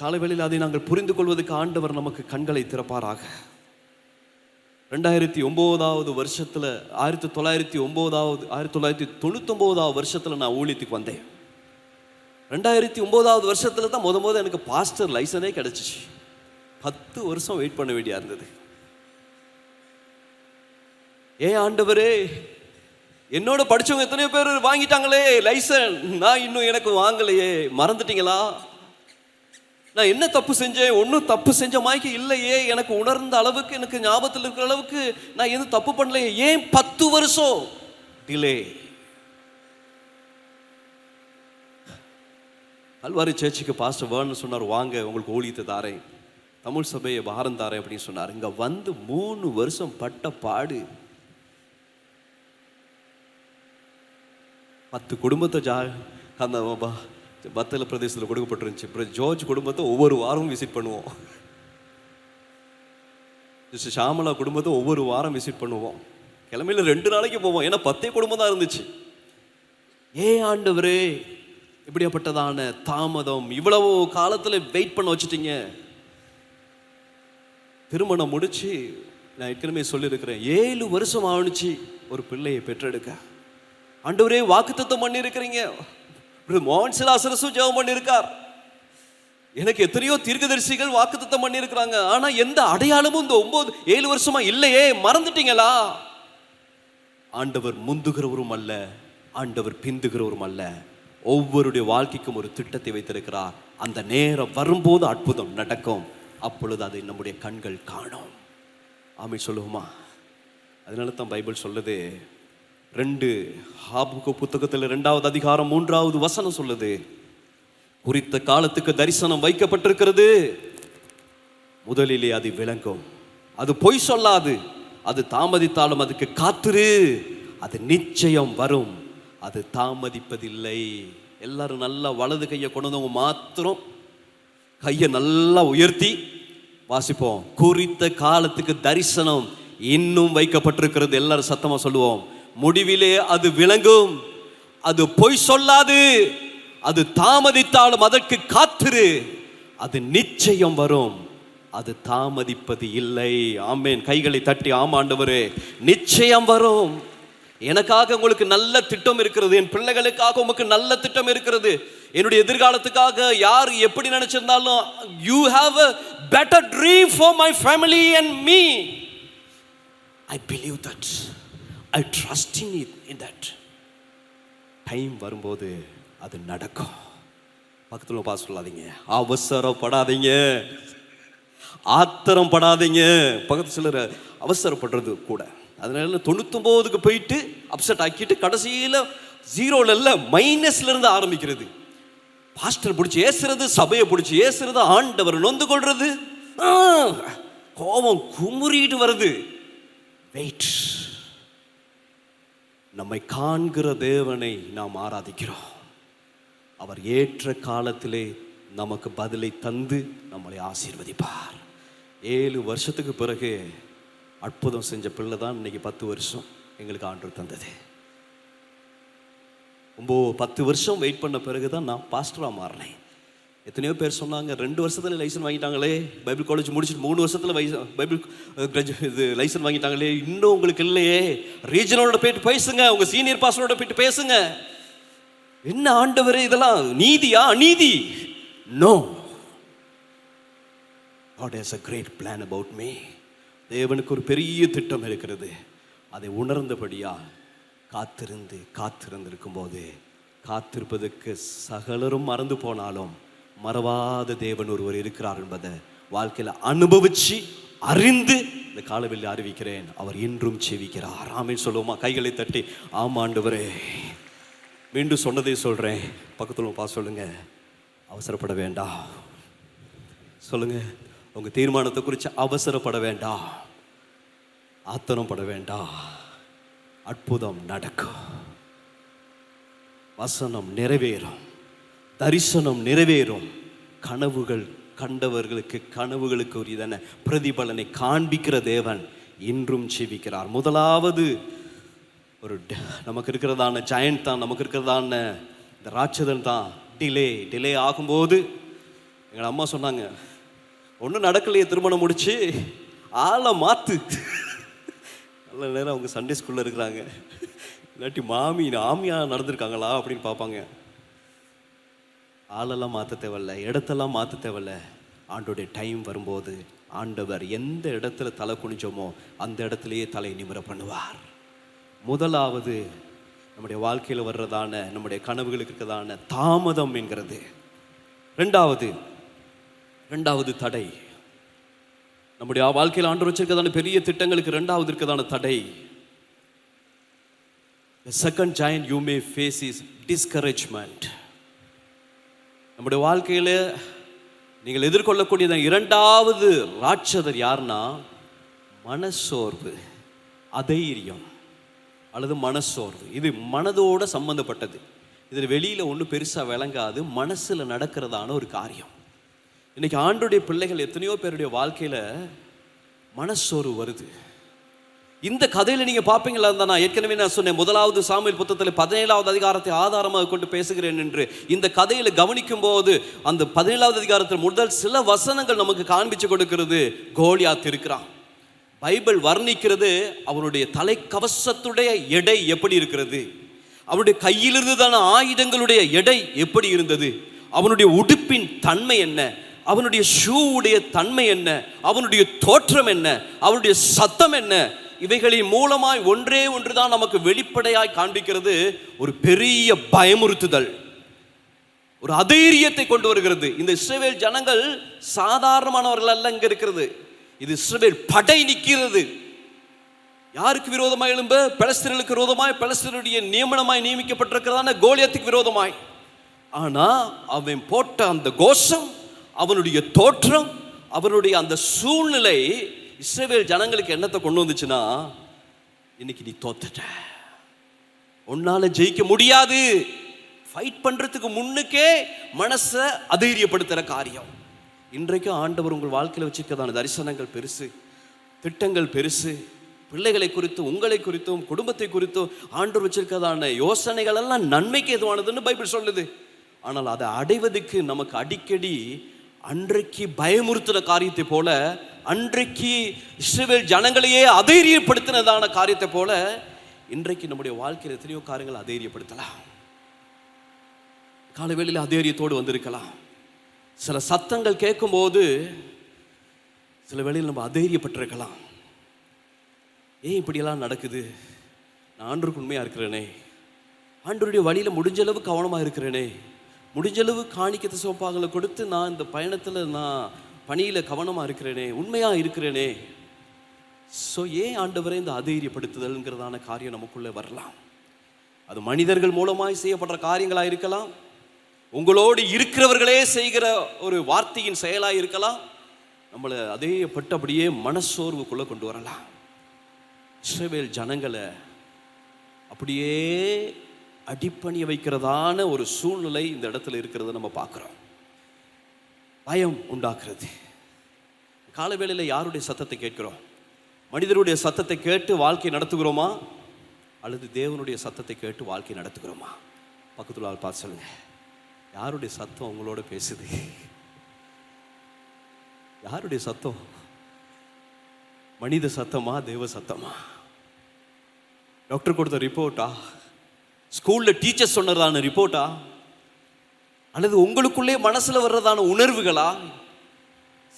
காலவேளையில் அதை நாங்கள் புரிந்து கொள்வதற்கு ஆண்டவர் நமக்கு கண்களை திறப்பாராக. 2009 வருஷத்துல 1999 வருஷத்துல நான் ஊழியத்துக்கு வந்தேன். 2009 வருஷத்துல தான் முத எனக்கு பாஸ்டர் லைசனே கிடைச்சிச்சு. 10 வருஷம் வெயிட் பண்ண வேண்டியா இருந்தது. ஏன் ஆண்டவரே, என்னோட படிச்சவங்க எத்தனையோ பேர் வாங்கிட்டாங்களே லைசன், நான் இன்னும் எனக்கு வாங்கலையே, மறந்துட்டீங்களா? நான் என்ன தப்பு செஞ்சேன்? ஒன்றும் தப்பு செஞ்ச மாதிரி இல்லையே, எனக்கு உணர்ந்த அளவுக்கு, எனக்கு ஞாபகத்தில் இருக்கிற அளவுக்கு நான் எதுவும் தப்பு பண்ணலையே, ஏன் 10 வருஷம் டிலே? அல்வாரி சேர்ச்சிக்கு பாஸ்டர் வேர்னு சொன்னார், வாங்க உங்களுக்கு ஊழியத்தை தாரேன், தமிழ் சபையை பாரம் தாரேன் அப்படின்னு சொன்னார். இங்க வந்து 3 வருஷம் பட்ட பாடு. 10 குடும்பத்தை அந்த பத்தல பிரதேசத்தில் கொடுக்கப்பட்டிருந்துச்சு. அப்புறம் ஜார்ஜ் குடும்பத்தை ஒவ்வொரு வாரமும் விசிட் பண்ணுவோம், ஷாமலா குடும்பத்தை ஒவ்வொரு வாரம் விசிட் பண்ணுவோம். கிழமையில 2 நாளைக்கு போவோம், ஏன்னா 10 குடும்பம் தான் இருந்துச்சு. ஏன் ஆண்டவரே இப்படியாப்பட்டதான தாமதம், இவ்வளவு காலத்துல வெயிட் பண்ண வச்சுட்டீங்க? திருமணம் முடிச்சு நான் ஏற்கனவே சொல்லியிருக்கிறேன், 7 வருஷம் ஆணுச்சு ஒரு பிள்ளையை பெற்றெடுக்க. ஆண்டவரே வாக்குத்தத்தம் பண்ணி இருக்கிறீங்க, மோகன் சிலாசரசும் ஜெபம் பண்ணியிருக்கார், எனக்கு எத்தனையோ தீர்க்கதரிசிகள் வாக்குத்தத்தம் பண்ணி இருக்கிறாங்க, ஆனா எந்த அடையாளமும் இந்த 7 வருஷமா இல்லையே, மறந்துட்டீங்களா? ஆண்டவர் முந்துகிறவரும் அல்ல, ஆண்டவர் பிந்துகிறவரும் அல்ல. ஒவ்வொருடைய வாழ்க்கைக்கும் ஒரு திட்டத்தை வைத்திருக்கிறார். அந்த நேரம் வரும்போது அற்புதம் நடக்கும், அப்பொழுது அதை நம்முடைய கண்கள் காணும். ஆமென் சொல்லுவோமா? அதனால தான் பைபிள் சொல்லுது, 2 ஆபகு புத்தகத்தில் 2வது அதிகாரம் 3வது வசனம் சொல்லுது, குறித்த காலத்துக்கு தரிசனம் வைக்கப்பட்டிருக்கிறது, முதலிலே அது விளங்கும், அது பொய் சொல்லாது, அது தாமதித்தாலும் அதுக்கு காத்திரு, அது நிச்சயம் வரும், அது தாமதிப்பதில்லை. எல்லாரும் நல்லா வலது கையை கொண்டு வந்தவங்க மாத்திரம் கையை நல்லா உயர்த்தி வாசிப்போம். குறித்த காலத்துக்கு தரிசனம் இன்னும் வைக்கப்பட்டிருக்கிறது. எல்லாரும் சத்தமா சொல்லுவோம், முடிவிலே அது விளங்கும், அது பொய் சொல்லாது, அது தாமதித்தாலும் அதற்கு காத்திரு, அது நிச்சயம் வரும், அது தாமதிப்பது இல்லை. ஆமென். கைகளை தட்டி ஆம் ஆண்டவரே நிச்சயம் வரும். எனக்காக உங்களுக்கு நல்ல திட்டம் இருக்கிறது, என் பிள்ளைகளுக்காக உங்களுக்கு நல்ல திட்டம் இருக்கிறது, என்னுடைய எதிர்காலத்துக்காக யார் எப்படி நினைச்சிருந்தாலும் you have a better dream for my family and me. I believe that, I trust in it, in that. Time வரும்போது அது நடக்கும். பக்கத்துல பாஸ் சொல்லாதீங்க, அவசரப்படாதீங்க, ஆத்திரம் படாதீங்க. பக்கத்து சிலர் அவசரப்படுறது கூட, அதனால 99க்கு போயிட்டு அப்செட் ஆக்கிட்டு கடைசியில் 0ல இல்ல மைனஸ்ல இருந்து ஆரம்பிக்கிறது. பாஸ்டர் பிடிச்சி ஏசுறது, சபையை பிடிச்சி ஏசுறது, ஆண்டவர் நொந்து கொள்றது, கோபம் குமுறிட்டு வருது. வெயிட். நம்மை காண்கிற தேவனை நாம் ஆராதிக்கிறோம். அவர் ஏற்ற காலத்திலே நமக்கு பதிலை தந்து நம்மளை ஆசீர்வதிப்பார். 7 வருஷத்துக்கு பிறகு அற்புதம் செஞ்ச பிள்ளை தான் இன்னைக்கு 10 வருஷம் எங்களுக்கு ஆண்டவர் தந்தது. 10 வருஷம் வெயிட் பண்ண பிறகு தான் நான் பாஸ்டராக மாறினேன். எத்தனையோ பேர் சொன்னாங்க, 2 வருஷத்துல லைசன்ஸ் வாங்கிட்டாங்களே, பைபிள் காலேஜ் முடிச்சுட்டு 3 வருஷத்துல பைபிள் இது லைசன்ஸ் வாங்கிட்டாங்களே, இன்னும் உங்களுக்கு இல்லையே, ரீஜனலோட போயிட்டு பேசுங்க, உங்க சீனியர் பாஸ்டரோட போயிட்டு பேசுங்க. என்ன ஆண்டவரே இதெல்லாம் நீதியா? அநீதி? No. God has a great plan about me. தேவனுக்கு ஒரு பெரிய திட்டம் இருக்கிறது. அதை உணர்ந்தபடியா காத்திருந்து இருக்கும்போது, காத்திருப்பதற்கு சகலரும் மறந்து போனாலும் மறவாத தேவன் ஒருவர் இருக்கிறார் என்பதை வாழ்க்கையில் அனுபவிச்சு அறிந்து இந்த காலவெளியில் அறிவிக்கிறேன். அவர் இன்றும் செவிக்கிறார். ஆமென் சொல்லுவோமா? கைகளை தட்டி ஆமாண்டவரே. மீண்டும் சொன்னதை சொல்றேன். பக்கத்துல பார்த்து சொல்லுங்க, அவசரப்பட வேண்டாம். சொல்லுங்க, உங்க தீர்மானத்தை குறித்து அவசரப்பட வேண்டாம், ஆத்தனப்பட வேண்டாம். அற்புதம் நடக்கும், வசனம் நிறைவேறும், தரிசனம் நிறைவேறும். கனவுகள் கண்டவர்களுக்கு கனவுகளுக்கு உரியதான பிரதிபலனை காண்பிக்கிற தேவன் இன்றும் செவிக்கிறார். முதலாவது ஒரு நமக்கு இருக்கிறதான ஜெயண்ட் தான், நமக்கு இருக்கிறதான இந்த ராட்சதன் தான் டிலே ஆகும்போது. எங்கள் அம்மா சொன்னாங்க, ஒன்றும் நடக்கலையே, திருமணம் முடிச்சு ஆளை மாற்று. நல்ல நேரம் அவங்க சண்டே ஸ்கூலில் இருக்கிறாங்க, இல்லாட்டி ஆமியா நடந்திருக்காங்களா அப்படின்னு பார்ப்பாங்க. ஆளெல்லாம் மாற்ற தேவையில்ல, இடத்தெல்லாம் மாற்ற தேவையில்ல. ஆண்டோடைய டைம் வரும்போது ஆண்டவர் எந்த இடத்துல தலை குனிஞ்சோமோ அந்த இடத்துலையே தலை நிமிர பண்ணுவார். முதலாவது நம்முடைய வாழ்க்கையில் வர்றதான நம்முடைய கனவுகளுக்கு இருக்கிறதான தாமதம் என்கிறது. ரெண்டாவது தடை. நம்முடைய வாழ்க்கையில் ஆண்டு வச்சிருக்கதான பெரிய திட்டங்களுக்கு ரெண்டாவது இருக்கிறதான தடை. The second giant you may face is discouragement. நம்முடைய வாழ்க்கையில் நீங்கள் எதிர்கொள்ளக்கூடிய இரண்டாவது ராட்சதர் யாருன்னா மனசோர்வு, அதைரியம் அல்லது மனசோர்வு. இது மனதோட சம்பந்தப்பட்டது. இதில் வெளியில் ஒன்றும் பெருசாக விளங்காது, மனசில் நடக்கிறதான ஒரு காரியம். இன்னைக்கு ஆண்டுடைய பிள்ளைகள் எத்தனையோ பேருடைய வாழ்க்கையில் மனசோர்வு வருது. இந்த கதையில் நீங்கள் பார்ப்பீங்களா இருந்தா, நான் ஏற்கனவே நான் சொன்னேன், முதலாவது சாமுவேல் புத்தகத்தில் 17வது அதிகாரத்தை ஆதாரமாக கொண்டு பேசுகிறேன் என்று. இந்த கதையில் கவனிக்கும் போது அந்த 17வது அதிகாரத்தில் முதல் சில வசனங்கள் நமக்கு காண்பிச்சு கொடுக்கிறது. கோலியாத் இருக்கிறான். பைபிள் வர்ணிக்கிறது அவனுடைய தலைக்கவசத்துடைய எடை எப்படி இருக்கிறது, அவனுடைய கையிலிருந்துதான ஆயுதங்களுடைய எடை எப்படி இருந்தது, அவனுடைய உடுப்பின் தன்மை என்ன, அவனுடைய ஷூவுடைய தன்மை என்ன, அவனுடைய தோற்றம் என்ன, அவனுடைய சத்தம் என்ன. இவைகளின் மூலமாய் ஒன்றே ஒன்றுதான் நமக்கு வெளிப்படையாய் காண்பிக்கிறது, ஒரு பெரிய பயமுறுத்துதல், ஒரு அதைரியத்தை கொண்டு வருகிறது. இந்த இஸ்ரவேல் ஜனங்கள் சாதாரணமானவர்கள் அல்ல. இங்க இருக்கிறது இது இஸ்ரவேல் படை நிற்கிறது. யாருக்கு விரோதமாய் எழும்ப? பெலிஸ்தர்களுக்கு விரோதமாய், பெலிஸ்தருடைய நியமனமாய் நியமிக்கப்பட்டிருக்கிறதான கோலியாத்துக்கு விரோதமாய். ஆனா அவன் போட்ட அந்த கோஷம், அவனுடைய தோற்றம், அவனுடைய அந்த சூழ்நிலை இஸ்ரவேல் ஜனங்களுக்கு என்னத்தை கொண்டு வந்துச்சுன்னா, இன்னைக்கு நீ தோத்துட்ட, உன்னால ஜெயிக்க முடியாது. ஃபைட் பண்றதுக்கு முன்னுக்கே மனசை அதைரியப்படுத்துற காரியம். இன்றைக்கு ஆண்டவர் உங்கள் வாழ்க்கையில் வச்சிருக்கதான தரிசனங்கள் பெருசு, திட்டங்கள் பெருசு. பிள்ளைகளை குறித்தும் உங்களை குறித்தும் குடும்பத்தை குறித்தும் ஆண்டவர் வச்சிருக்கதான யோசனைகள் எல்லாம் நன்மைக்கு எதுவானதுன்னு பைபிள் சொல்லுது. ஆனால் அதை அடைவதற்கு நமக்கு அடிக்கடி அன்றைக்கு பயமுறுத்துற காரியத்தை போல, அன்றைக்கு இஸ்ரவேல் ஜனங்களையே அதைரியப்படுத்தினதான காரியத்தை போல இன்றைக்கு நம்முடைய வாழ்க்கையில் எத்தனையோ காரியங்கள் அதைரியப்படுத்தலாம். காலவேளையில் அதைரியத்தோடு வந்திருக்கலாம். சில சத்தங்கள் கேட்கும் போது சில வேளையில் நம்ம அதைரியப்பட்டிருக்கலாம். ஏன் இப்படியெல்லாம் நடக்குது? நான் ஆண்டவருக்கு உண்மையாக இருக்கிறேனே, ஆண்டவருடைய வழியில் முடிஞ்சளவு கவனமாக இருக்கிறேனே, முடிஞ்சளவு காணிக்கத்தை சோப்பாங்களை கொடுத்து நான் இந்த பயணத்தில் நான் பணியில் கவனமாக இருக்கிறேனே, உண்மையாக இருக்கிறேனே. ஸோ ஏன் ஆண்டவரை இந்த அதைரியப்படுத்துதல்ங்கிறதான காரியம் நமக்குள்ளே வரலாம். அது மனிதர்கள் மூலமாய் செய்யப்படுற காரியங்களாக இருக்கலாம், உங்களோடு இருக்கிறவர்களே செய்கிற ஒரு வார்த்தையின் செயலாக இருக்கலாம். நம்மளை அதையப்பட்டு அப்படியே மனசோர்வுக்குள்ளே கொண்டு வரலாம். இஸ்ரவேல் ஜனங்களை அப்படியே அடிப்பணிய வைக்கிறதான ஒரு சூழ்நிலை இந்த இடத்துல இருக்கிறத நம்ம பார்க்குறோம். பயம் உண்டாக்குறது. காலவேளையில் யாருடைய சத்தத்தை கேட்கிறோம்? மனிதருடைய சத்தத்தை கேட்டு வாழ்க்கை நடத்துகிறோமா, அல்லது தேவனுடைய சத்தத்தை கேட்டு வாழ்க்கை நடத்துகிறோமா? பக்கத்தில் ஆள் பார்த்து சொல்லுங்க, யாருடைய சத்தம் உங்களோட பேசுது? யாருடைய சத்தம்? மனித சத்தமா, தேவ சத்தமா? டாக்டர் கொடுத்த ரிப்போர்ட்டா, ஸ்கூல்ல டீச்சர் சொன்னதான ரிப்போர்ட்டா, அல்லது உங்களுக்குள்ளே மனசுல வர்றதான உணர்வுகளா?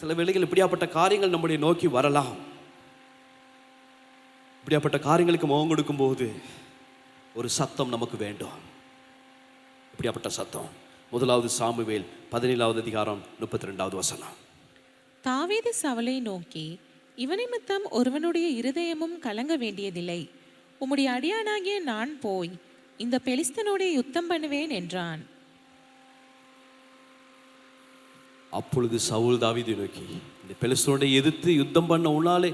சில வேளைகள் இப்படியாப்பட்ட காரியங்கள் நம்முடைய நோக்கி வரலாம். இப்படியாப்பட்ட காரியங்களுக்கு முகம் கொடுக்கும்போது ஒரு சத்தம் நமக்கு வேண்டும். இப்படியாப்பட்ட சத்தம் 1 சாமுவேல் 17 அதிகாரம் 32 வசனம். தாவீது சவுலை நோக்கி, இவனிமித்தம் ஒருவனுடைய இருதயமும் கலங்க வேண்டியதில்லை. உம்முடைய அடியானாகிய நான் போய் இந்த பெலிஸ்தனோட யுத்தம் பண்ணுவேன் என்றான். அப்பொழுது சவுல் தாவீதை நோக்கி, இந்த பெலிஸ்தனோட எதிர்த்து யுத்தம் பண்ண உன்னாலே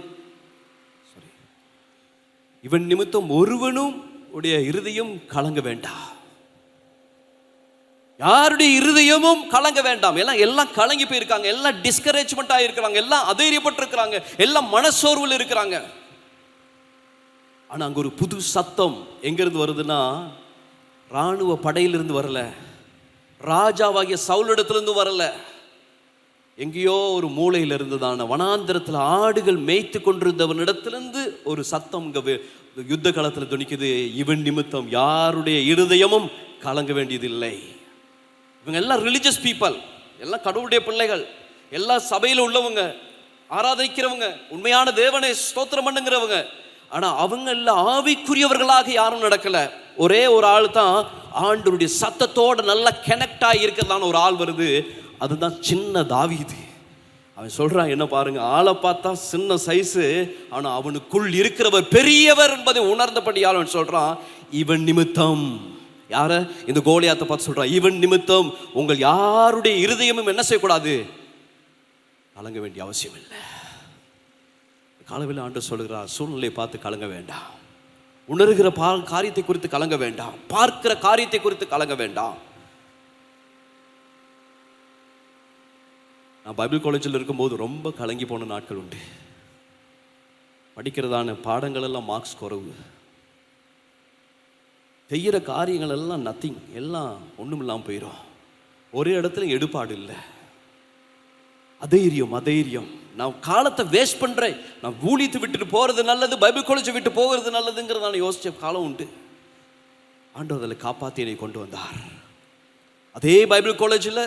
இவன் நிமித்தம் ஒருவனும் உடைய இருதயம் கலங்க வேண்டாம். யாருடைய இருதயமும் கலங்க வேண்டாம். எல்லாம் கலங்கி போயிருக்காங்க, எல்லாம் டிஸ்கரேஜ்மெண்ட் ஆகிருக்கிறாங்க, எல்லாம் அதைரியப்பட்டு இருக்கிறாங்க, எல்லாம் மனசோர்வில் இருக்கிறாங்க. ஆனா அங்க ஒரு புது சத்தம் எங்கிருந்து வருதுன்னா, ராணுவ படையிலிருந்து வரல, ராஜாவாகிய சவுலிடத்திலிருந்து வரல, எங்கேயோ ஒரு மூலையில இருந்துதான வனாந்திரத்தில் ஆடுகள் மேய்த்து கொண்டிருந்தவனிடத்திலிருந்து ஒரு சத்தம் இங்க யுத்த காலத்தில் துணிக்குது. இவன் நிமித்தம் யாருடைய இருதயமும் கலங்க வேண்டியதில்லை. இவங்க எல்லாம் ரிலிஜியஸ் பீப்பிள், எல்லாம் கடவுளுடைய பிள்ளைகள், எல்லா சபையில் உள்ளவங்க, ஆராதிக்கிறவங்க, உண்மையான தேவனை ஸ்தோத்திரம் பண்ணுங்கிறவங்க. ஆனா அவங்க எல்லாம் ஆவிக்குரியவர்களாக யாரும் நடக்கல. ஒரே ஒரு ஆள் தான் ஆண்டவருடைய சத்தத்தோட நல்லா கனெக்ட் ஆகி இருக்கிறதான ஒரு ஆள் வருது. அதுதான் சின்ன தாவீது. அவன் சொல்றான், என்ன பாருங்க, ஆளை பார்த்தா சின்ன சைஸு, ஆனா அவனுக்குள் இருக்கிறவர் பெரியவர் என்பதை உணர்ந்தபடியால் அவன் சொல்றான், இவன் நிமித்தம். யார? இந்த கோலியாத்தை பார்த்து சொல்றான், இவன் நிமித்தம் உங்கள் யாருடைய இருதயமும் என்ன செய்யக்கூடாது, கலங்க வேண்டிய அவசியம் இல்லை. காலவில் ஆண்டவர் சொல்லுகிறார், சூழ்நிலையை பார்த்து கலங்க வேண்டாம், உணர்கிற காரியத்தை குறித்து கலங்க வேண்டாம், பார்க்கிற காரியத்தை குறித்து கலங்க வேண்டாம். நான் பைபிள் காலேஜில் இருக்கும்போது ரொம்ப கலங்கி போன நாட்கள் உண்டு. படிக்கிறதான பாடங்கள் எல்லாம் மார்க்ஸ் குறைவு, செய்கிற காரியங்கள் எல்லாம் நத்திங், எல்லாம் ஒன்றும் இல்லாமல் போயிடும். ஒரே இடத்துல எடுப்பாடு இல்லை. அதைரியம், நான் காலத்தை வேஸ்ட் பண்ணுறேன், நான் ஊழியத்தை விட்டுட்டு போகிறது நல்லது, பைபிள் காலேஜை விட்டு போகிறது நல்லதுங்கிறத நான் யோசிச்ச காலம் உண்டு. ஆண்டவர் அதில் காப்பாற்றி என்னை கொண்டு வந்தார். அதே பைபிள் காலேஜில்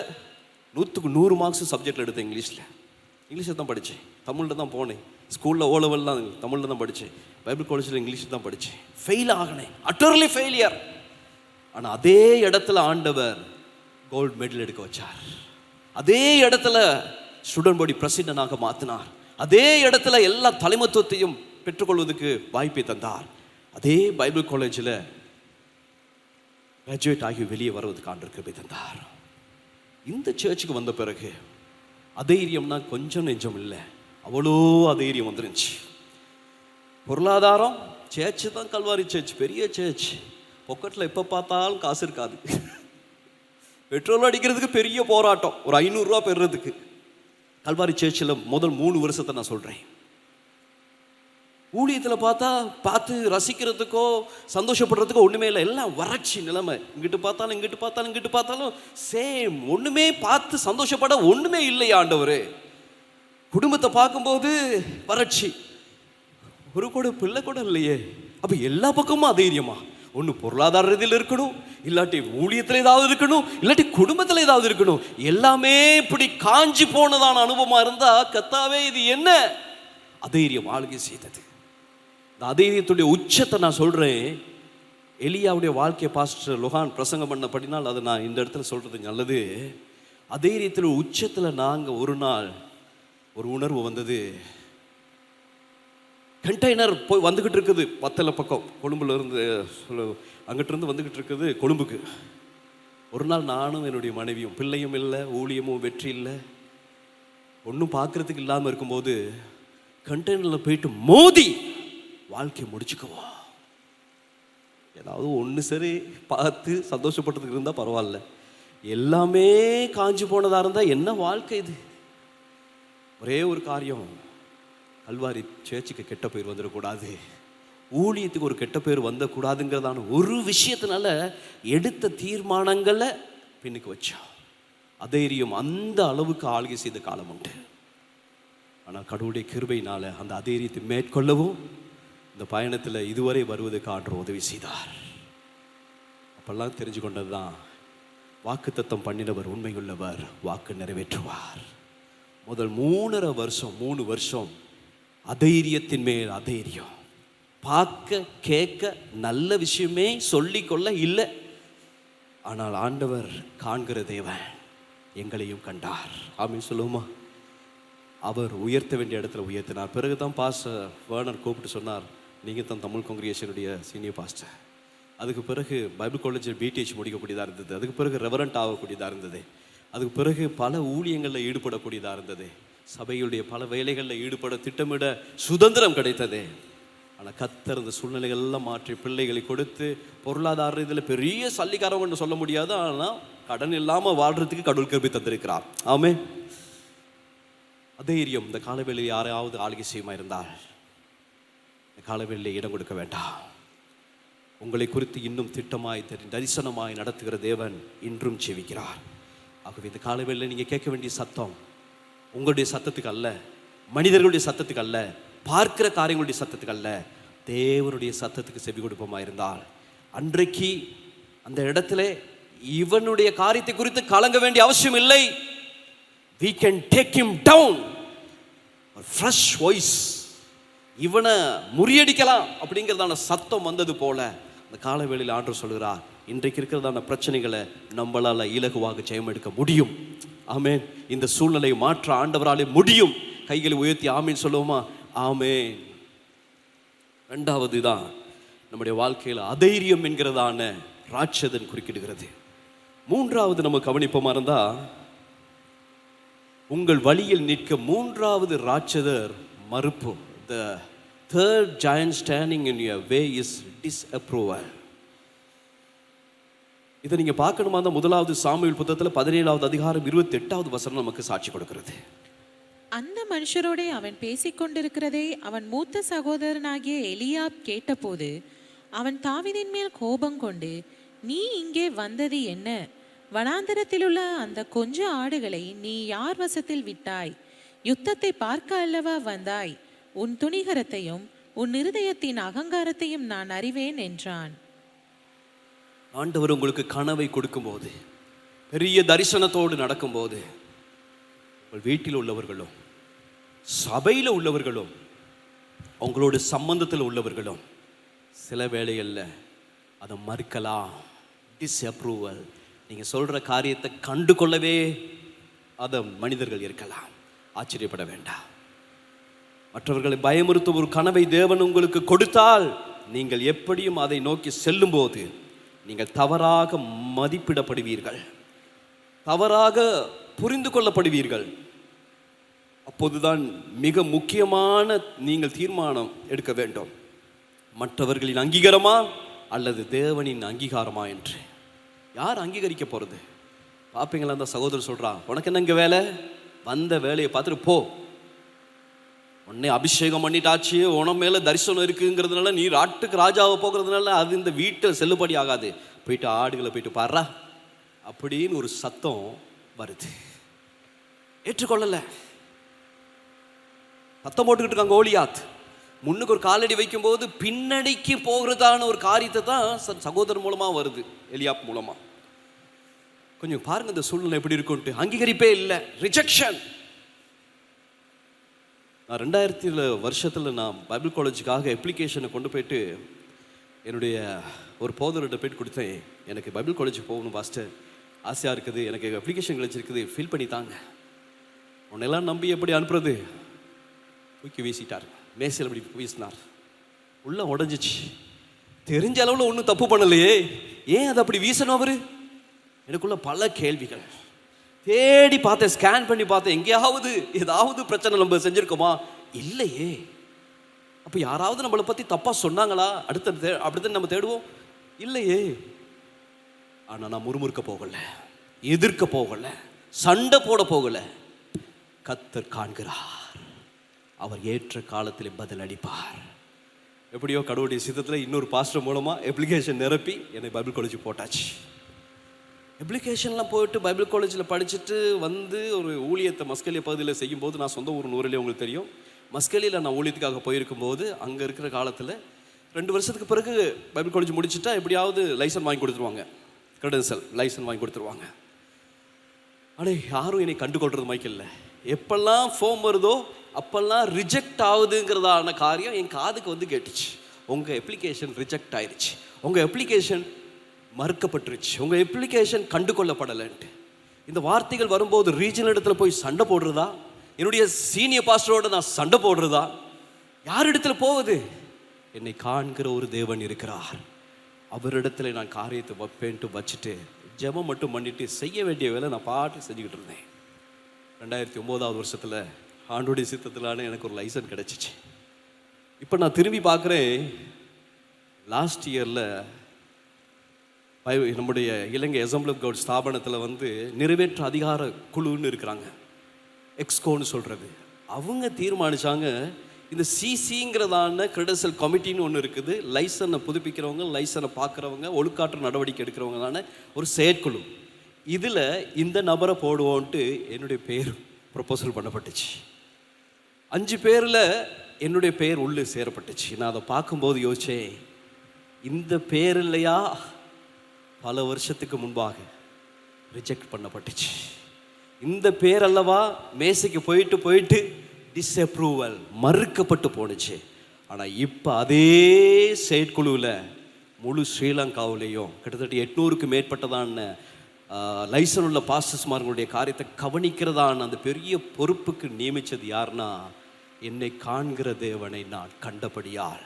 100க்கு 100 மார்க்ஸ் சப்ஜெக்டில் எடுத்தேன். இங்கிலீஷில் தான் படித்தேன், தமிழில் தான் போனேன். ஸ்கூலில் ஓலவெல்லாம் தமிழில் தான் படித்தேன், பைபிள் காலேஜில் இங்கிலீஷில் தான் படித்தேன். ஃபெயில் ஆகினேன், அட்டர்லி ஃபெயிலியர். ஆனால் அதே இடத்துல ஆண்டவர் கோல்டு மெடல் எடுக்க வச்சார். அதே இடத்துல ஸ்டூடெண்ட் பாடி பிரசிடென்டாக மாற்றினார். அதே இடத்துல எல்லா தலைமத்துவத்தையும் பெற்றுக்கொள்வதற்கு வாய்ப்பை தந்தார். அதே பைபிள் காலேஜில் கிராஜுவேட் ஆகி வெளியே வருவதற்கு ஆண்டவர் கிருபை தந்தார். இந்த சர்ச்சுக்கு வந்த பிறகு அதைரியம்னா கொஞ்சம் நெஞ்சம் இல்லை, அவ்வளோ அதைரியம் வந்துருந்துச்சு. பொருளாதாரம், சேர்ச்சு தான் கல்வாரி சர்ச், பெரிய சர்ச், பொக்கெட்டில் எப்போ பார்த்தாலும் காசு இருக்காது. பெட்ரோல் அடிக்கிறதுக்கு பெரிய போராட்டம், ஒரு 500 ரூபா பெறுறதுக்கு. கல்வாரி சர்ச்சில் முதல் 3 வருஷத்தை நான் சொல்கிறேன். ஊழியத்தில் பார்த்து ரசிக்கிறதுக்கோ சந்தோஷப்படுறதுக்கோ ஒன்றுமே இல்லை, எல்லாம் வறட்சி நிலைமை. இங்கிட்டு பார்த்தாலும் சேம், ஒன்றுமே பார்த்து சந்தோஷப்பட ஒன்றுமே இல்லையா ஆண்டவரே. குடும்பத்தை பார்க்கும்போது வறட்சி, ஒரு கூட பிள்ளை கூட இல்லையே. அப்போ எல்லா பக்கமும் அதைரியமா, ஒன்று பொருளாதார ரீதியில் இருக்கணும், இல்லாட்டி ஊழியத்தில் ஏதாவது இருக்கணும், இல்லாட்டி குடும்பத்தில் ஏதாவது இருக்கணும். எல்லாமே இப்படி காஞ்சி போனதான அனுபவமாக இருந்தால், கர்த்தாவே இது என்ன அதைரியம் ஆளுகை செய்தது. இந்த அதைரியத்துடைய உச்சத்தை நான் சொல்கிறேன். எலியாவுடைய வாழ்க்கையை பாஸ்டர் லொஹான் பிரசங்கம் பண்ணபடினால் அதை நான் இந்த இடத்துல சொல்கிறது நல்லது. அதைரியத்தில் உச்சத்தில் நாங்கள் ஒரு நாள் ஒரு உணர்வு வந்தது. கண்டெய்னர் போய் வந்துக்கிட்டு இருக்குது வத்தலை பக்கம், கொழும்புல இருந்து அங்கிட்டிருந்து வந்துக்கிட்டு இருக்குது கொழும்புக்கு. ஒரு நாள் நானும் என்னுடைய மனைவியும், பிள்ளையும் இல்லை, ஊழியமும் வெற்றி இல்லை, ஒன்றும் பார்க்குறதுக்கு இல்லாமல் இருக்கும்போது கண்டெய்னரில் போயிட்டு மோதி வாழ்க்கையை முடிச்சுக்குவோம். ஏதாவது ஒன்று சரி பார்த்து சந்தோஷப்பட்டதுக்கு இருந்தால் பரவாயில்ல, எல்லாமே காஞ்சி போனதாக இருந்தால் என்ன வாழ்க்கை இது. ஒரே ஒரு காரியம், கல்வாரி சேர்ச்சுக்கு கெட்ட பேர் வந்துடக்கூடாது, ஊழியத்துக்கு ஒரு கெட்ட பேர் வந்துடக்கூடாதுங்கிறதான ஒரு விஷயத்தினால எடுத்த தீர்மானங்களை பின்னுக்கு வச்சோம். அதைரியம் அந்த அளவுக்கு ஆளுகை செய்த காலம் உண்டு. ஆனால் கடவுளுடைய கிருபையினால் அந்த அதைரியத்தை மேற்கொள்ளவும் இந்த பயணத்தில் இதுவரை வருவதற்கு ஆண்டவர் உதவி செய்தார். அப்பெல்லாம் தெரிஞ்சு கொண்டது தான், வாக்கு தத்தம் பண்ணினவர் உண்மையுள்ளவர், வாக்கு நிறைவேற்றுவார். முதல் 3 வருஷம் அதைரியத்தின் மேல் அதைரியம். பார்க்க கேட்க நல்ல விஷயமே சொல்லிக்கொள்ள இல்லை. ஆனால் ஆண்டவர் காண்கிற தேவன் எங்களையும் கண்டார். ஆமென் சொல்லுவோமா? அவர் உயர்த்த வேண்டிய இடத்துல உயர்த்தினார். பிறகுதான் பாஸ்டர் வேர்னர் கூப்பிட்டு சொன்னார், நீங்கள் தான் தமிழ் காங்கிரிகேஷனுடைய சீனியர் பாஸ்டர். அதுக்கு பிறகு பைபிள் காலேஜில் பிடிஹெச் முடிக்கக்கூடியதாக இருந்தது. அதுக்கு பிறகு ரெவரண்ட் ஆகக்கூடியதாக இருந்தது. அதுக்கு பிறகு பல ஊழியங்களில் ஈடுபடக்கூடியதாக இருந்தது. சபையுடைய பல வேலைகளில் ஈடுபட திட்டமிட சுதந்திரம் கிடைத்தது. ஆனால் கர்த்தர் இந்த சூழ்நிலைகள்லாம் மாற்றி பிள்ளைகளை கொடுத்து பொருளாதார இதில் பெரிய சல்லிக்காரவங்கன்னு சொல்ல முடியாது, ஆனால் கடன் இல்லாமல் வாழ்றதுக்கு கடவுள் கிருபை தந்திருக்கிறார். ஆமென். அதைரியம் இந்த காலவேளையில் யாராவது ஆளுகை செய்யுமா இருந்தால் இந்த காலவேளையில் இடம் கொடுக்க வேண்டாம். உங்களை குறித்து இன்னும் திட்டமாய் தரிசனமாய் நடத்துகிற தேவன் இன்றும் செவிக்கிறார். ஆகவே இந்த காலவேளையில் நீங்கள் கேட்க வேண்டிய சத்தம் உங்களுடைய சத்தத்துக்கு அல்ல, மனிதர்களுடைய சத்தத்துக்கு அல்ல, பார்க்கிற காரியங்களுடைய சத்தத்துக்கு அல்ல, தேவனுடைய சத்தத்துக்கு செவி கொடுப்போமா இருந்தால் அன்றைக்கு அந்த இடத்துல இவனுடைய காரியத்தை குறித்து கலங்க வேண்டிய அவசியம் இல்லை. We can take him down. ஒரு fresh voice, இவனை முறியடிக்கலாம் அப்படிங்கிறதான சத்தம் வந்தது போல அந்த காலவேளையில் ஆண்டவர் சொல்கிறார், இன்றைக்கு இருக்கிறதான பிரச்சனைகளை நம்மளால இலகுவாக ஜெயம் எடுக்க முடியும். ஆமென். இந்த சூழ்நிலையை மாற்ற ஆண்டவராலே முடியும். கைகளை உயர்த்தி ஆமேன் சொல்லுவோமா? ஆமேன். ரெண்டாவது தான் நம்முடைய வாழ்க்கையில் அதைரியம் என்கிறதான ராட்சதன் குறுக்கிடுகிறது. மூன்றாவது நம்ம கவனிப்போமா இருந்தா, உங்கள் வழியில் நிற்க மூன்றாவது ராட்சதர் மறுப்பு. The third giant standing in your way is disapproval. இதை நீங்க பார்க்கணுமா? அந்த முதலாவது சாமுவேல் புத்தகத்தில் 17வது அதிகாரம் 28வது வசனம் நமக்கு சாட்சி கொடுக்கிறது. அந்த மனுஷரோடே அவன் பேசிக்கொண்டிருக்கிறதை அவன் மூத்த சகோதரனாகிய எலியாப் கேட்டபோது அவன் தாவீதின் மேல் கோபம் கொண்டு, நீ இங்கே வந்தது என்ன? வனாந்தரத்திலுள்ள அந்த கொஞ்ச ஆடுகளை நீ யார் வசத்தில் விட்டாய்? யுத்தத்தை பார்க்க அல்லவா வந்தாய்? உன் துணிகரத்தையும் உன் இருதயத்தின் அகங்காரத்தையும் நான் அறிவேன் என்றான். ஆண்டவர் உங்களுக்கு கனவை கொடுக்கும்போது, பெரிய தரிசனத்தோடு நடக்கும்போது, உங்கள் வீட்டில் உள்ளவர்களும் சபையில் உள்ளவர்களும் உங்களோட சம்பந்தத்தில் உள்ளவர்களும் சில வேளைகளில் அதை மறுக்கலாம். டிஸ்அப்ரூவல். நீங்கள் சொல்கிற காரியத்தை கண்டு கொள்ளவே அதை மனிதர்கள் இருக்கலாம். ஆச்சரியப்பட வேண்டாம். மற்றவர்களை பயமுறுத்தும் ஒரு கனவை தேவன் உங்களுக்கு கொடுத்தால் நீங்கள் எப்படியும் அதை நோக்கி செல்லும் போது நீங்கள் தவறாக மதிப்பிடப்படுவீர்கள், தவறாக புரிந்து கொள்ளப்படுவீர்கள். அப்போதுதான் மிக முக்கியமான நீங்கள் தீர்மானம் எடுக்க வேண்டும், மற்றவர்களின் அங்கீகாரமா அல்லது தேவனின் அங்கீகாரமா என்று. யார் அங்கீகரிக்க போகிறது? பார்ப்பீங்களா, அந்த சகோதரர் சொல்கிறான், உனக்கு என்ன இங்கே வேலை? வந்த வேலையை பார்த்துட்டு போ. உன்னை அபிஷேகம் பண்ணிட்டாச்சு, உன மேலே தரிசனம் இருக்குங்கிறதுனால நீ ராட்டுக்கு ராஜாவை போகிறதுனால அது இந்த வீட்டில் செல்லுபடி ஆகாது. போயிட்டு ஆடுகளை போயிட்டு பாடுறா அப்படின்னு ஒரு சத்தம் வருது. ஏற்றுக்கொள்ளலை. சத்தம் போட்டுக்கிட்டு இருக்காங்க கோலியாத். முன்னுக்கு ஒரு காலடி வைக்கும்போது பின்னடிக்கு போகிறதான ஒரு காரியத்தை தான் சகோதரர் மூலமாக வருது, எலியாப் மூலமாக. கொஞ்சம் பாருங்க இந்த சூழ்நிலை எப்படி இருக்குன்ட்டு. அங்கீகரிப்பே இல்லை, ரிஜெக்ஷன். நான் 2000 வருஷத்தில் நான் பைபிள் காலேஜுக்காக அப்ளிகேஷனை கொண்டு போயிட்டு என்னுடைய ஒரு போதர்கிட்ட போயிட்டு கொடுத்தேன். எனக்கு பைபிள் காலேஜுக்கு போகணும் பாஸ்டர், ஆசையாக இருக்குது, எனக்கு அப்ளிகேஷன் கிடச்சிருக்குது, ஃபில் பண்ணி தாங்க. உன்னெல்லாம் நம்பி எப்படி அனுப்புறது? தூக்கி வீசிட்டார், மேசையில் அப்படி வீசினார், உள்ள உடஞ்சிச்சு. தெரிஞ்ச அளவில் ஒன்றும் தப்பு பண்ணலையே, ஏன் அதை அப்படி வீசணும் அவரு? எனக்குள்ள பல கேள்விகள். தேடி பார்த்தேன், ஸ்கேன் பண்ணி பார்த்தேன், எங்கேயாவது ஏதாவது பிரச்சனை நம்ம செஞ்சுருக்கோமா? இல்லையே. அப்போ யாராவது நம்மளை பற்றி தப்பாக சொன்னாங்களா? அப்படித்தான் நம்ம தேடுவோம். இல்லையே. ஆனால் நான் முறுமுறுக்க போகலை, எதிர்க்க போகலை, சண்டை போட போகலை. கர்த்தர் காண்கிறார், அவர் ஏற்ற காலத்தில் பதில் அளிப்பார். எப்படியோ கடவுளுடைய சித்தத்தில் இன்னொரு பாஸ்டர் மூலமாக அப்ளிகேஷன் நிரப்பி என்னை பைபிள் காலேஜுக்கு போட்டாச்சு. அப்ளிகேஷன்லாம் போயிட்டு பைபிள் காலேஜில் படிச்சுட்டு வந்து ஒரு ஊழியத்தை மஸ்கலியா பகுதியில் செய்யும்போது, நான் சொந்த ஊர் நூறிலே உங்களுக்கு தெரியும், மஸ்கலியில் நான் ஊழியத்துக்காக போயிருக்கும்போது அங்கே இருக்கிற காலத்தில் 2 வருஷத்துக்கு பிறகு பைபிள் காலேஜ் முடிச்சுட்டா எப்படியாவது லைசன்ஸ் வாங்கி கொடுத்துருவாங்க, கிரெடென்ஷியல் லைசன்ஸ் வாங்கி கொடுத்துருவாங்க. ஆனால் யாரும் என்னை கண்டுகொள்கிறது மைக்கில்லை. எப்பெல்லாம் ஃபோன் வருதோ அப்பெல்லாம் ரிஜெக்ட் ஆகுதுங்கிறதான காரியம் என் காதுக்கு வந்து கேட்டுச்சு. உங்கள் அப்ளிகேஷன் ரிஜெக்ட் ஆயிடுச்சு, உங்கள் அப்ளிகேஷன் மறுக்கப்பட்டுருச்சு, உங்கள் அப்ளிகேஷன் கண்டு கொள்ளப்படலைன்ட்டு. இந்த வார்த்தைகள் வரும்போது ரீஜனல் இடத்துல போய் சண்டை போடுறதா, என்னுடைய சீனியர் பாஸ்டரோட நான் சண்டை போடுறதா, யார் இடத்துல போவது? என்னை காண்கிற ஒரு தேவன் இருக்கிறார், அவரிடத்துல நான் காரியத்தை வைப்பேன்ட்டு வச்சுட்டு ஜெபம் மட்டும் பண்ணிட்டு செய்ய வேண்டிய வேலை நான் பாட்டு செஞ்சுக்கிட்டு இருந்தேன். 2009 வருஷத்தில் ஆண்டோடைய சித்தத்திலான எனக்கு ஒரு லைசன்ஸ் கிடச்சிச்சு. இப்போ நான் திரும்பி பார்க்குறேன், லாஸ்ட் இயரில் நம்முடைய இலங்கை அசெம்பிளி ஆஃப் காட் ஸ்தாபனத்தில் வந்து நிறைவேற்ற அதிகார குழுன்னு இருக்கிறாங்க, எக்ஸ்கோன்னு சொல்கிறது. அவங்க தீர்மானித்தாங்க, இந்த சிசிங்கிறதான கிரெடென்ஷியல் கமிட்டின்னு ஒன்று இருக்குது, லைசனை புதுப்பிக்கிறவங்க, லைசனை பார்க்குறவங்க, ஒழுக்காற்று நடவடிக்கை எடுக்கிறவங்களான ஒரு செயற்குழு. இதில் இந்த நபரை போடுவோன்ட்டு என்னுடைய பேர் ப்ரொபோசல் பண்ணப்பட்டுச்சு. 5 பேரில் என்னுடைய பேர் உள்ளே சேரப்பட்டுச்சு. நான் அதை பார்க்கும்போது யோசித்தேன், இந்த பேர் இல்லையா பல வருஷத்துக்கு முன்பாக ரிஜெக்ட் பண்ணப்பட்டுச்சு, இந்த பேர் அல்லவா மேசைக்கு போயிட்டு டிஸ்அப்ரூவல் மறுக்கப்பட்டு போணுச்சு. ஆனால் இப்போ அதே செயற்குழுவில் முழு ஸ்ரீலங்காவிலேயும் கிட்டத்தட்ட 800க்கு மேற்பட்டதான லைசன் உள்ள பாஸ்டர்ஸ்மார்களுடைய காரியத்தை கவனிக்கிறதான அந்த பெரிய பொறுப்புக்கு நியமித்தது யாருன்னா, என்னை காண்கிற தேவனை நான் கண்டபடியால்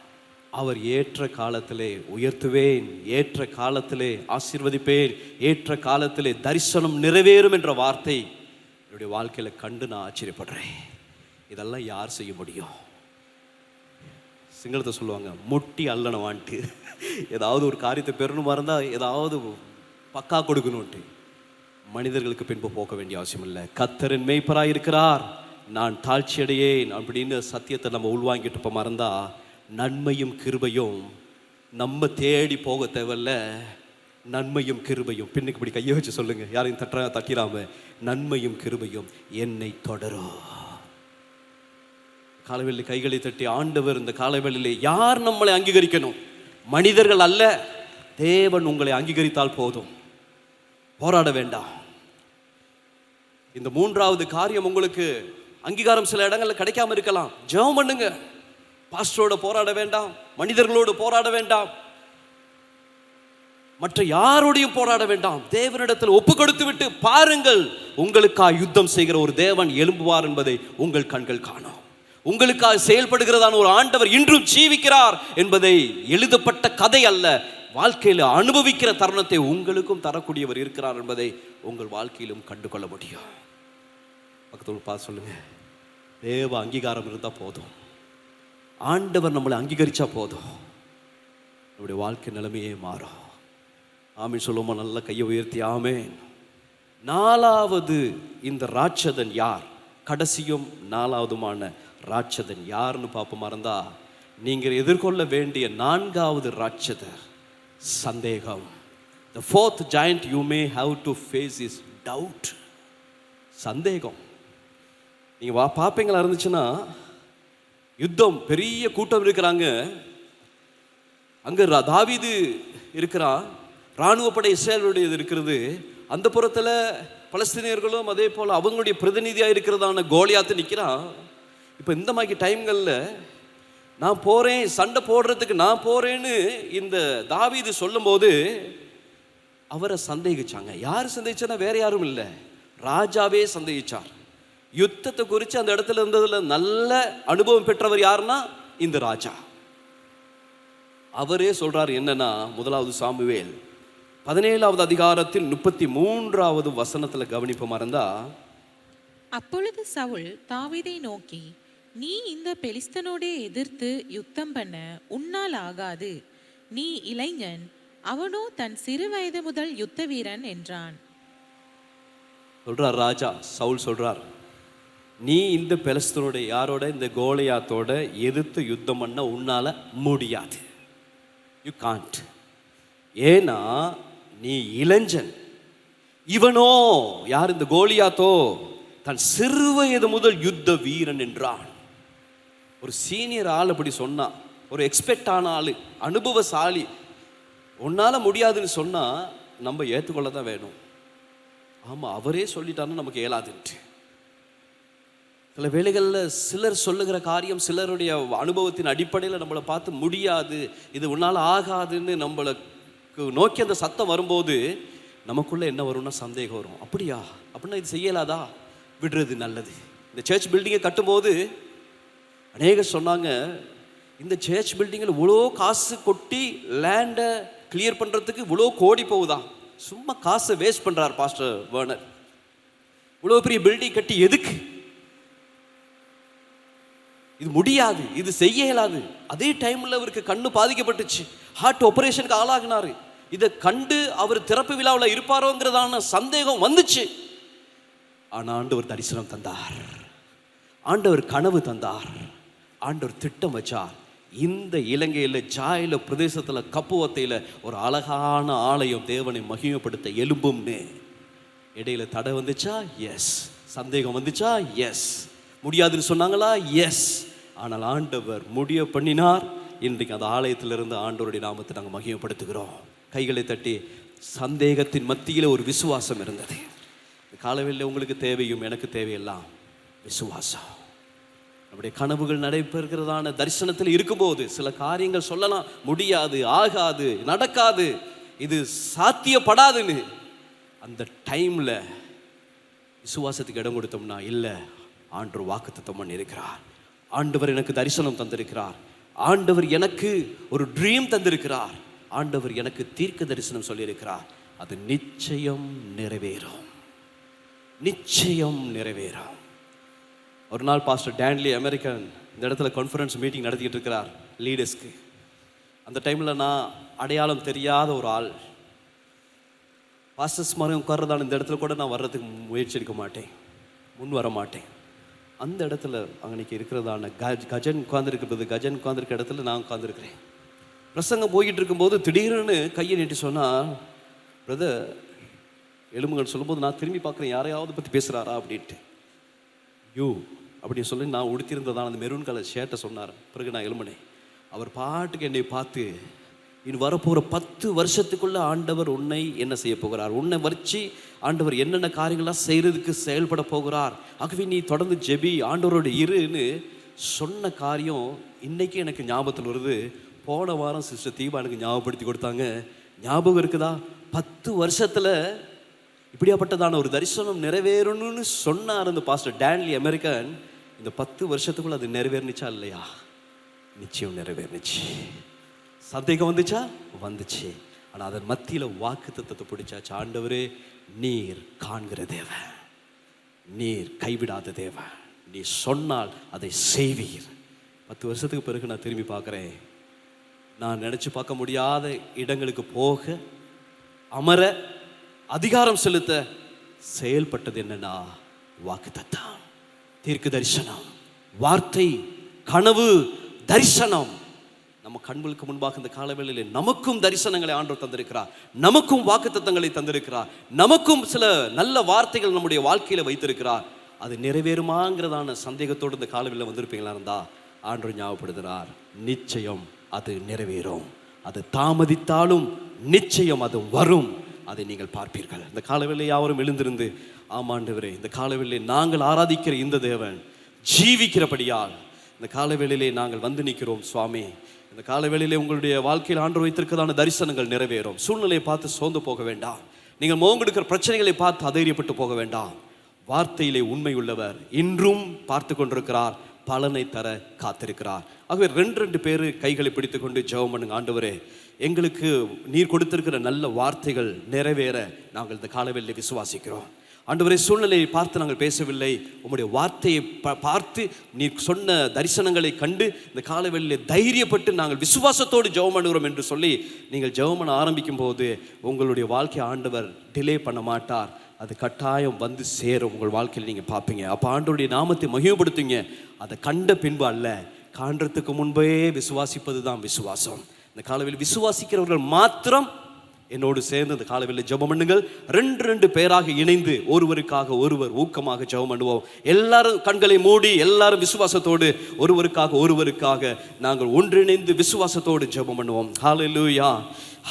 அவர் ஏற்ற காலத்திலே உயர்த்துவேன், ஏற்ற காலத்திலே ஆசீர்வதிப்பேன், ஏற்ற காலத்திலே தரிசனம் நிறைவேறும் என்ற வார்த்தை என்னுடைய வாழ்க்கையில் கண்டு நான் ஆச்சரியப்படுறேன். இதெல்லாம் யார் செய்ய முடியும்? சிங்களத்தை சொல்லுவாங்க, முட்டி அல்லனவான்ட்டு. ஏதாவது ஒரு காரியத்தை பெறணுமா இருந்தால் ஏதாவது பக்கா கொடுக்கணும்ட்டு. மனிதர்களுக்கு பின்பு போக வேண்டிய அவசியம் இல்லை. கர்த்தரின் மேய்ப்பராக இருக்கிறார், நான் தாழ்ச்சியடையேன் அப்படின்னு சத்தியத்தை நம்ம உள்வாங்கிட்டு இப்போ மறந்தா நன்மையும் கிருபையும் நம்ம தேடி போக தேவையில்ல. நன்மையும் கிருபையும், பின்னுக்கு இப்படி கையை வச்சு சொல்லுங்க, யாரையும் தட்டிராம, நன்மையும் கிருபையும் என்னை தொடரும். காலவெளியில் கைகளை தட்டி, ஆண்டவர் இந்த காலவெளியிலே யார் நம்மளை அங்கீகரிக்கணும்? மனிதர்கள் அல்ல, தேவன் உங்களை அங்கீகரித்தால் போதும், போராட வேண்டாம். இந்த 3வது காரியம் உங்களுக்கு அங்கீகாரம் சில இடங்களில் கிடைக்காம இருக்கலாம், ஜெபம் பண்ணுங்க. பாஸ்டரோட போராட வேண்டாம், மனிதர்களோடு போராட வேண்டாம், மற்ற யாரோடையும் போராட வேண்டாம். தேவனிடத்தில் ஒப்பு கொடுத்து விட்டு பாருங்கள், உங்களுக்காக யுத்தம் செய்கிற ஒரு தேவன் எழும்புவார் என்பதை உங்கள் கண்கள் காணும். உங்களுக்காக செயல்படுகிறதான ஒரு ஆண்டவர் இன்றும் ஜீவிக்கிறார் என்பதை எழுதப்பட்ட கதை அல்ல, வாழ்க்கையில் அனுபவிக்கிற தருணத்தை உங்களுக்கும் தரக்கூடியவர் இருக்கிறார் என்பதை உங்கள் வாழ்க்கையிலும் கண்டு கொள்ள முடியும். பக்கத்தோடு பார்த்து சொல்லுங்க, தேவ அங்கீகாரம் இருந்தால் போதும், ஆண்டவர் நம்மளை அங்கீகரிச்சா போதும், நம்முடைய வாழ்க்கை நிலைமையே மாறும். ஆமீன் சொல்லுமா? நல்ல கையை உயர்த்தி ஆமேன். 4வது இந்த ராட்சதன் யார்? கடைசியும் 4வதுமான ராட்சதன் யாருன்னு பார்ப்போமா இருந்தா, நீங்கள் எதிர்கொள்ள வேண்டிய 4வது ராட்சதர் சந்தேகம். The 4th giant you may have to face is doubt. சந்தேகம். நீங்கள் பார்ப்பீங்களா இருந்துச்சுன்னா, யுத்தம் பெரிய கூட்டம் இருக்கிறாங்க, அங்கே தாவீது இருக்கிறான், இராணுவ படை இஸ்ரேலுடையது இருக்கிறது, அந்த புறத்தில் பலஸ்தீனியர்களும் அதே போல் அவங்களுடைய பிரதிநிதியாக இருக்கிறதான கோலியாத்து நிற்கிறான். இப்போ இந்த மாதிரி டைம்களில் நான் போகிறேன், சண்டை போடுறதுக்கு நான் போகிறேன்னு இந்த தாவீது சொல்லும்போது அவரை சந்தேகிச்சாங்க. யார் சந்தேகிச்சா? வேற யாரும் இல்லை, ராஜாவே சந்தேகிச்சார். யுத்தத்தை குறித்து அந்த இடத்துல இருந்ததுல நல்ல அனுபவம் பெற்றவர் யாருன்னா இந்த ராஜா. அவரே சொல்றார் என்னன்னா, 1 சாமுவேல் 17வது அதிகாரத்தில் 33வது வசனத்துல கவனிப்போமா இருந்தா, அப்பொழுது சவுல் தாவீதை நோக்கி, நீ இந்த பெலிஸ்தனோடே எதிர்த்து யுத்தம் பண்ண உன்னால் ஆகாது, நீ இளைஞன், அவனோ தன் சிறு வயது முதல் யுத்த வீரன் என்றான். சொல்றார் ராஜா, சவுல் சொல்றார், நீ இந்த பெலிஸ்தனோட யாரோட, இந்த கோலியாத்தோட எதிர்த்து யுத்தம் பண்ண உன்னால முடியாது, யூ காண்ட். ஏன்னா நீ இளைஞன். இவனோ யார்? இந்த கோலியாத்தோ தன் சிறு வயது முதல் யுத்த வீரன் என்றான். ஒரு சீனியர் ஆள் அப்படி சொன்னா, ஒரு எக்ஸ்பெக்ட் ஆன ஆளு, அனுபவசாலி, உன்னால முடியாதுன்னு சொன்னா நம்ம ஏற்றுக்கொள்ள தான் வேணும். ஆமா, அவரே சொல்லிட்டாருன்னு நமக்கு இயலாதுன்ட்டு. சில வேளைகளில் சிலர் சொல்லுகிற காரியம் சிலருடைய அனுபவத்தின் அடிப்படையில் நம்மளை பார்த்து முடியாது, இது உன்னால் ஆகாதுன்னு நம்மளுக்கு நோக்கி அந்த சத்தம் வரும்போது நமக்குள்ளே என்ன வரும்னா சந்தேகம் வரும். அப்படியா, அப்படின்னா இது செய்யலாதா, விடுறது நல்லது. இந்த சர்ச் பில்டிங்கை கட்டும்போது அநேகர் சொன்னாங்க, இந்த சர்ச் பில்டிங்கில் இவ்வளோ காசு கொட்டி லேண்டை கிளியர் பண்ணுறதுக்கு இவ்வளோ கோடி போகுதா, சும்மா காசை வேஸ்ட் பண்ணுறார் பாஸ்டர் வேர்னர், இவ்வளோ பெரிய பில்டிங் கட்டி எதுக்கு, இது முடியாது, இது செய்ய இயலாது. அதே டைமில் அவருக்கு கண்ணு பாதிக்கப்பட்டுச்சு, ஹார்ட் ஆபரேஷனுக்கு ஆளாகினாரு. இதை கண்டு அவர் திறப்பு விழாவில் இருப்பாரோங்கிறதான சந்தேகம் வந்துச்சு. ஆனால் ஆண்டவர் தரிசனம் தந்தார், ஆண்டவர் கனவு தந்தார், ஆண்டவர் திட்டம் வச்சார். இந்த இலங்கையில் ஜாயில பிரதேசத்தில் கப்புவத்தையில் ஒரு அழகான ஆலயம் தேவனை மகிமைப்படுத்த எலும்பும்னு. இடையில தடை வந்துச்சா? எஸ். சந்தேகம் வந்துச்சா? எஸ். முடியாதுன்னு சொன்னாங்களா? எஸ். ஆனால் ஆண்டவர் முடிய பண்ணினார். இன்றைக்கு அந்த ஆலயத்திலிருந்து ஆண்டவருடைய நாமத்தை நாங்கள் மகிமைப்படுத்துகிறோம். கைகளை தட்டி. சந்தேகத்தின் மத்தியில் ஒரு விசுவாசம் இருந்தது. காலவெளியில் உங்களுக்கு தேவையும் எனக்கு தேவையெல்லாம் விசுவாசம். நம்முடைய கனவுகள் நடைபெறுகிறதான தரிசனத்தில் இருக்கும்போது சில காரியங்கள் சொல்லலாம், முடியாது, ஆகாது, நடக்காது, இது சாத்தியப்படாதுன்னு. அந்த டைம்ல விசுவாசத்துக்கு இடம் கொடுத்தோம்னா, இல்லை, ஆண்டவர் வாக்குத்தத்தம் பண்ணி இருக்கிறார், ஆண்டவர் எனக்கு தரிசனம் தந்திருக்கிறார், ஆண்டவர் எனக்கு ஒரு ட்ரீம் தந்திருக்கிறார், ஆண்டவர் எனக்கு தீர்க்க தரிசனம் சொல்லியிருக்கிறார், அது நிச்சயம் நிறைவேறும், நிச்சயம் நிறைவேறும். ஒரு நாள் பாஸ்டர் டேன்லி அமெரிக்கன் இந்த இடத்துல கான்ஃபரன்ஸ் மீட்டிங் நடத்திக்கிட்டு இருக்கிறார் லீடர்ஸ்க்கு. அந்த டைமில் நான் அடையாளம் தெரியாத ஒரு ஆள், பாஸ்டர்ஸ் மாதிரி உட்கார்றதான இந்த இடத்துல கூட நான் வர்றதுக்கு முயற்சி எடுக்க மாட்டேன், முன் வர மாட்டேன். அந்த இடத்துல அன்னைக்கு இருக்கிறதான கஜன் உட்கார்ந்துருக்கிறது, கஜன் உட்கார்ந்துருக்க இடத்துல நான் உட்கார்ந்துருக்கிறேன். பிரசங்கம் போய்கிட்டு இருக்கும்போது திடீர்னு கையை நீட்டி சொன்னால், பிரதர் எலும்புகள் சொல்லும்போது நான் திரும்பி பார்க்குறேன், யாரையாவது பற்றி பேசுகிறாரா அப்படின்ட்டு. யூ அப்படின்னு சொல்லி நான் உடுத்திருந்ததான அந்த மெரூன் கலர் ஷர்ட்டை சொன்னார். பிறகு நான் எலும்பினேன். அவர் பாட்டுக்கு என்னை பார்த்து, இனி வரப்போகிற 10 வருஷத்துக்குள்ள ஆண்டவர் உன்னை என்ன செய்ய போகிறார், உன்னை வச்சு ஆண்டவர் என்னென்ன காரியங்கள்லாம் செய்கிறதுக்கு செயல்பட போகிறார், ஆகவே நீ தொடர்ந்து ஜெபி, ஆண்டவரோட இருன்னு சொன்ன காரியம் இன்னைக்கு எனக்கு ஞாபகத்தில் வருது. போன வாரம் சிஸ்டர் தீபா எனக்கு ஞாபகப்படுத்தி கொடுத்தாங்க. ஞாபகம் இருக்குதா? 10 வருஷத்தில் இப்படியாப்பட்டதான ஒரு தரிசனம் நிறைவேறணும்னு சொன்னார் அந்த பாஸ்டர் டேன்லி அமெரிக்கன். இந்த 10 வருஷத்துக்குள்ள அது நிறைவேறிச்சா இல்லையா? நிச்சயம் நிறைவேறிச்சு. சந்தேகம் வந்துச்சா? வந்துச்சு. ஆனால் அதன் மத்தியில் வாக்குத்தத்தத்தை பிடிச்சாச்சு. ஆண்டவரே, நீர் காண்கிற தேவன், நீர் கைவிடாத தேவன், நீ சொன்னால் அதை செய்வீர். 10 வருஷத்துக்கு பிறகு நான் திரும்பி பார்க்குறேன். நான் நினச்சி பார்க்க முடியாத இடங்களுக்கு போக, அமர, அதிகாரம் செலுத்த செயல்பட்டது என்னன்னா வாக்குத்தத்தம், தீர்க்க தரிசனம், வார்த்தை, கனவு, தரிசனம். நம்ம கண்களுக்கு முன்பாக இந்த காலவேளையில் நமக்கும் தரிசனங்களை ஆண்டவர் தந்திருக்கிறார், நமக்கும் வாக்குத்தத்தங்களை தந்திருக்கிறார், நமக்கும் சில நல்ல வார்த்தைகள் நம்முடைய வாழ்க்கையில வைத்திருக்கிறார். அது நிறைவேறுமாங்கிறதான சந்தேகத்தோடு இந்த காலவேளையில் வந்திருப்பீங்களா இருந்தா ஆண்டவர் ஞாபகப்படுத்துகிறார், நிச்சயம் அது நிறைவேறும். அது தாமதித்தாலும் நிச்சயம் அது வரும், அதை நீங்கள் பார்ப்பீர்கள். இந்த காலவேளையில் யாவரும் எழுந்திருந்து, ஆமாண்டவரே, இந்த காலவேளையில் நாங்கள் ஆராதிக்கிற இந்த தேவன் ஜீவிக்கிறபடியால் இந்த காலவேளையிலே நாங்கள் வந்து நிற்கிறோம் சுவாமி. இந்த காலவேளையிலே உங்களுடைய வாழ்க்கையில் ஆண்டவர் வைத்திருக்கிறதான தரிசனங்கள் நிறைவேறும். சூழ்நிலையை பார்த்து சோர்ந்து போக வேண்டாம், நீங்கள் மோங்கெடுக்கிற பிரச்சனைகளை பார்த்து அதைரியப்பட்டு போக வேண்டாம். வார்த்தையிலே உண்மை உள்ளவர் இன்றும் பார்த்து கொண்டிருக்கிறார், பலனை தர காத்திருக்கிறார். ஆகவே 2 பேர் கைகளை பிடித்து கொண்டு ஜெபம் பண்ணுங்க. ஆண்டவரே, எங்களுக்கு நீர் கொடுத்திருக்கிற நல்ல வார்த்தைகள் நிறைவேற நாங்கள் இந்த காலவேளையில் விசுவாசிக்கிறோம். ஆண்டவரே, சூழ்நிலையை பார்த்து நாங்கள் பேசவில்லை, உம்முடைய வார்த்தையை பார்த்து நீர் சொன்ன தரிசனங்களை கண்டு இந்த காலவேளையில் தைரியப்பட்டு நாங்கள் விசுவாசத்தோடு ஜெபம் பண்ணுகிறோம் என்று சொல்லி நீங்கள் ஜெபம் பண்ண ஆரம்பிக்கும் போது உங்களுடைய வாழ்க்கை ஆண்டவர் டிலே பண்ண மாட்டார். அது கட்டாயம் வந்து சேரும் உங்கள் வாழ்க்கையில் நீங்கள் பார்ப்பீங்க. அப்போ ஆண்டவருடைய நாமத்தை மகிமைப்படுத்துங்க. அதை கண்ட பின்பு அல்ல, காண்றதுக்கு முன்பே விசுவாசிப்பது தான் விசுவாசம். இந்த காலவேளையில் விசுவாசிக்கிறவர்கள் மாத்திரம் என்னோடு சேர்ந்து இந்த காலவேளையில் ஜெபம் பண்ணுங்கள். 2 பேராக இணைந்து ஒருவருக்காக ஒருவர் ஊக்கமாக ஜெபம் பண்ணுவோம். எல்லாரும் கண்களை மூடி, எல்லாரும் விசுவாசத்தோடு ஒருவருக்காக நாங்கள் ஒன்றிணைந்து விசுவாசத்தோடு ஜெபம் பண்ணுவோம். ஹல்லேலூயா,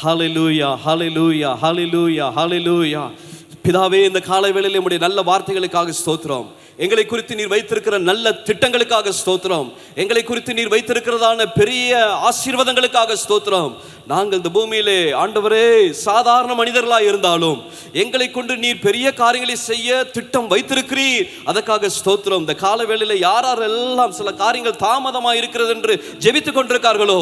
ஹல்லேலூயா, ஹல்லேலூயா, ஹல்லேலூயா, ஹல்லேலூயா. பிதாவே, இந்த காலவேளையில் உம்முடைய நல்ல வார்த்தைகளுக்காக ஸ்தோத்திரம். எங்களை குறித்து நீர் வைத்திருக்கிற நல்ல திட்டங்களுக்காக ஸ்தோத்திரம். எங்களை குறித்து நீர் வைத்திருக்கிறதான பெரிய ஆசீர்வாதங்களுக்காக ஸ்தோத்திரம். நாங்கள் இந்த பூமியிலே ஆண்டவரே சாதாரண மனிதர்களாக இருந்தாலும் எங்களை கொண்டு நீர் பெரிய காரியங்களை செய்ய திட்டம் வைத்திருக்கிறீர். அதற்காக ஸ்தோத்திரம். இந்த காலவேளையில் யாரெல்லாம் சில காரியங்கள் தாமதமாக இருக்கிறது என்று ஜெபித்துக் கொண்டிருக்கார்களோ,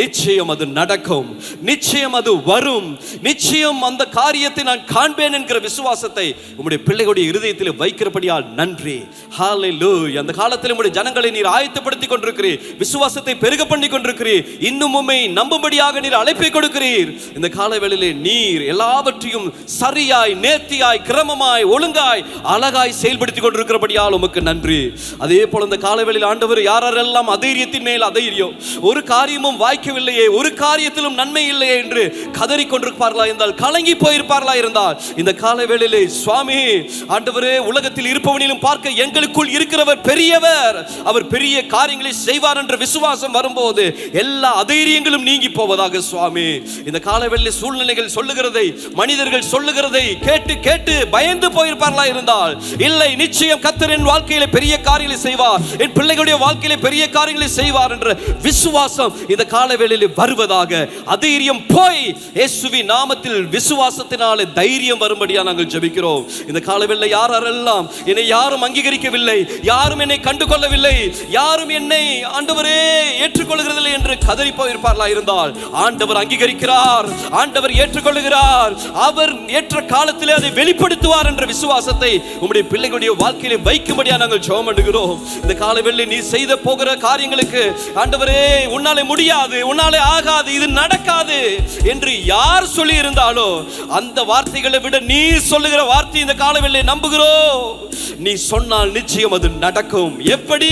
நிச்சயம் அது நடக்கும், நிச்சயம் அது வரும், நிச்சயம் அந்த காரியத்தை நான் காண்பேன் என்கிற விசுவாசத்தை உம்முடைய பிள்ளைகளுடைய இருதயத்தில் வைக்கிறபடியால் நன்றி. ஹல்லேலூயா. அந்த காலத்தில் உம்முடைய ஜனங்களை நீர் ஆயத்தப்படுத்திக் கொண்டிருக்கிறீர், விசுவாசத்தை பெருக பண்ணி கொண்டிருக்கிறீர், இன்னும் உம்மை நம்பும்படியாக நீர் அழைப்பை கொடுக்கிறீர். இந்த காலவேளையிலே நீர் எல்லாவற்றையும் சரியாய், நேர்த்தியாய், கிரமமாய், ஒழுங்காய், அழகாய் செயல்படுத்திக் கொண்டிருக்கிறபடியால் உமக்கு நன்றி. அதே போல இந்த காலவேளையில் ஆண்டவர் யாரெல்லாம் அதைரியத்தின் மேல் அதைரியம், ஒரு காரியமும் வாய்க்கவில்லையே, ஒரு காரியத்திலும் நன்மை இல்லையே என்று கதறி கொண்டிருப்பார்களா இருந்தால், கலங்கி போயிருப்பார்களா இருந்தால், இந்த காலவேளையிலே சுவாமி ஆண்டவரே, உலகத்தில் இருப்பவனிலும் பார்க்க எங்களுக்குள் இருக்கிறவர் பெரியவர், அவர் பெரிய காரியங்களை செய்வார் என்ற விசுவாசம் வரும்போது எல்லா அதைரியங்களும் நீங்கி போவதாக சுவாமி. இந்த காலவெளியில் சூழ்நிலைகள் சொல்லுகிறதை, மனிதர்கள் சொல்லுகிறதை கேட்டு கேட்டு பயந்து போயிருப்பார்களா இருந்தால், இல்லை, நிச்சயம் கர்த்தர் என் வாழ்க்கையிலே பெரிய காரியங்களை செய்வார், என் பிள்ளைகளுடைய வாழ்க்கையிலே பெரிய காரியங்களை செய்வார் என்ற விசுவாசம் இந்த காலவெளியில் வருவதாக, அதைரியம் போய் இயேசுவின் நாமத்தில் விசுவாசத்தினாலே தைரியம் வரும்படியா நாங்கள் ஜெபிக்கிறோம். இந்த காலவெளியில் யாரெல்லாம் என்னை யாரும் அங்கீகரிக்கவில்லை, யாரும் என்னை கண்டுகொள்ளவில்லை, யாரும் என்னை ஆண்டவரே ஏற்றுக்கொள்கிறதில்லை என்று கதறி போயிருப்பார்களா இருந்தால், ஆண்டவர் அங்கீகரிக்கிறார், ஆண்டவர் ஏற்றுக்கொள்கிறார், அவர் ஏற்ற காலத்திலே அதை வெளிப்படுத்துவார் என்ற விசுவாசத்தை உம்முடைய பிள்ளைகளுடைய வாழ்க்கையிலே வைக்கும்படியா நாங்கள் ஜெபம் பண்ணுகிறோம். இந்த காலவெளியில் நீ செய்த போகிற காரியங்களுக்கு ஆண்டவரே உன்னாலே முடியாது, உன்னாலே ஆகாது, இது நடக்காது என்று யார் சொல்லி இருந்தாலோ அந்த வார்த்தைகளை விட நீ சொல்லுகிற வார்த்தை இந்த காலவெளியில் நம்புகிறோம். நீ சொன்னால் நிச்சயம் அது நடக்கும். எப்படி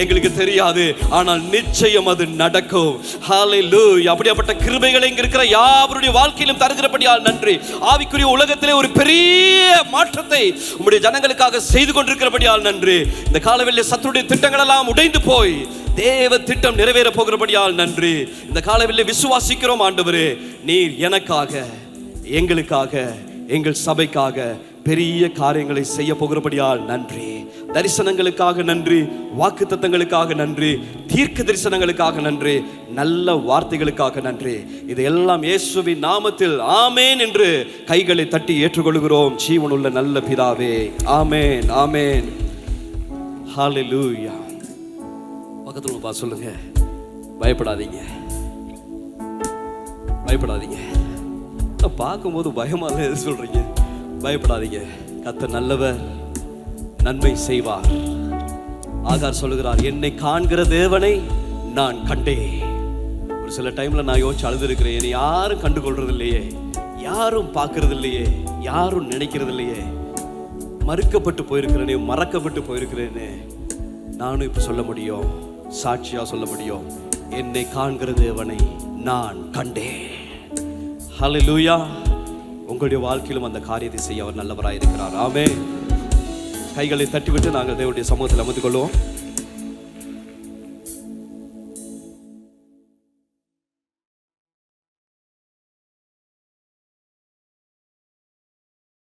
எங்களுக்கு தெரியாது, ஆனால் நிச்சயம் அது நடக்கும். ஹல்லேலூயா. அப்படிப்பட்ட கிருபைகளை இங்க இருக்கிற யாவருடைய வாழ்க்கையிலும் தருகிறபடியால் நன்றி. ஆவிக்குரிய உலகத்திலே ஒரு பெரிய மாற்றத்தை உம்முடைய ஜனங்களுக்காக செய்து கொண்டிருக்கிறபடியால் நன்றி. இந்த காலவெளியில் சத்துருடைய திட்டங்கள் எல்லாம் உடைந்து போய் தேவ திட்டம் நிறைவேற போகிறபடியால் நன்றி. இந்த காலவெளியில் விசுவாசிக்கிறோம் ஆண்டவரே, நீர் எனக்காக, எங்களுக்காக, எங்கள் சபைக்காக பெரிய காரியங்களை செய்ய போகிறபடியால் நன்றி. தரிசனங்களுக்காக நன்றி, வாக்குத்தத்தங்களுக்காக நன்றி, தீர்க்க தரிசனங்களுக்காக நன்றி, நல்ல வார்த்தைகளுக்காக நன்றி. இதையெல்லாம் இயேசுவின் நாமத்தில் ஆமேன் என்று கைகளை தட்டி ஏற்றுக்கொள்கிறோம். ஜீவனுள்ள நல்ல பிதாவே, ஆமேன், ஆமேன். ஹல்லேலூயா. பக்கத்துல சொல்லுங்க, பயப்படாதீங்க, பயப்படாதீங்க. பார்க்கும்போது பயமா சொல்றீங்க, பயப்படாதீங்க, கர்த்தர் நல்லவர், நன்மை செய்வார். ஆகார் சொல்லுகிறார், என்னை காண்கிற தேவனை நான் கண்டேன். ஒரு சில டைம்ல நான் யோசிச்சு அழுதுருக்கிறேன், என்னை யாரும் கண்டுகொள்றது இல்லையே, யாரும் பார்க்கறது இல்லையே, யாரும் நினைக்கிறது இல்லையே, மறுக்கப்பட்டு போயிருக்கிறேனே, மறக்கப்பட்டு போயிருக்கிறேனே. நானும் இப்ப சொல்ல முடியும், சாட்சியா சொல்ல முடியும், என்னை காண்கிற தேவனை நான் கண்டேன். ஹல்லேலூயா. உங்களுடைய வாழ்க்கையிலும் அந்த காரியத்தை செய்ய அவர் நல்லவராய் இருக்கிறார். ஆமென். கைகளை தட்டிவிட்டு நாங்கள் தேவனுடைய சமூகத்தில் அமர்ந்து கொள்வோம்.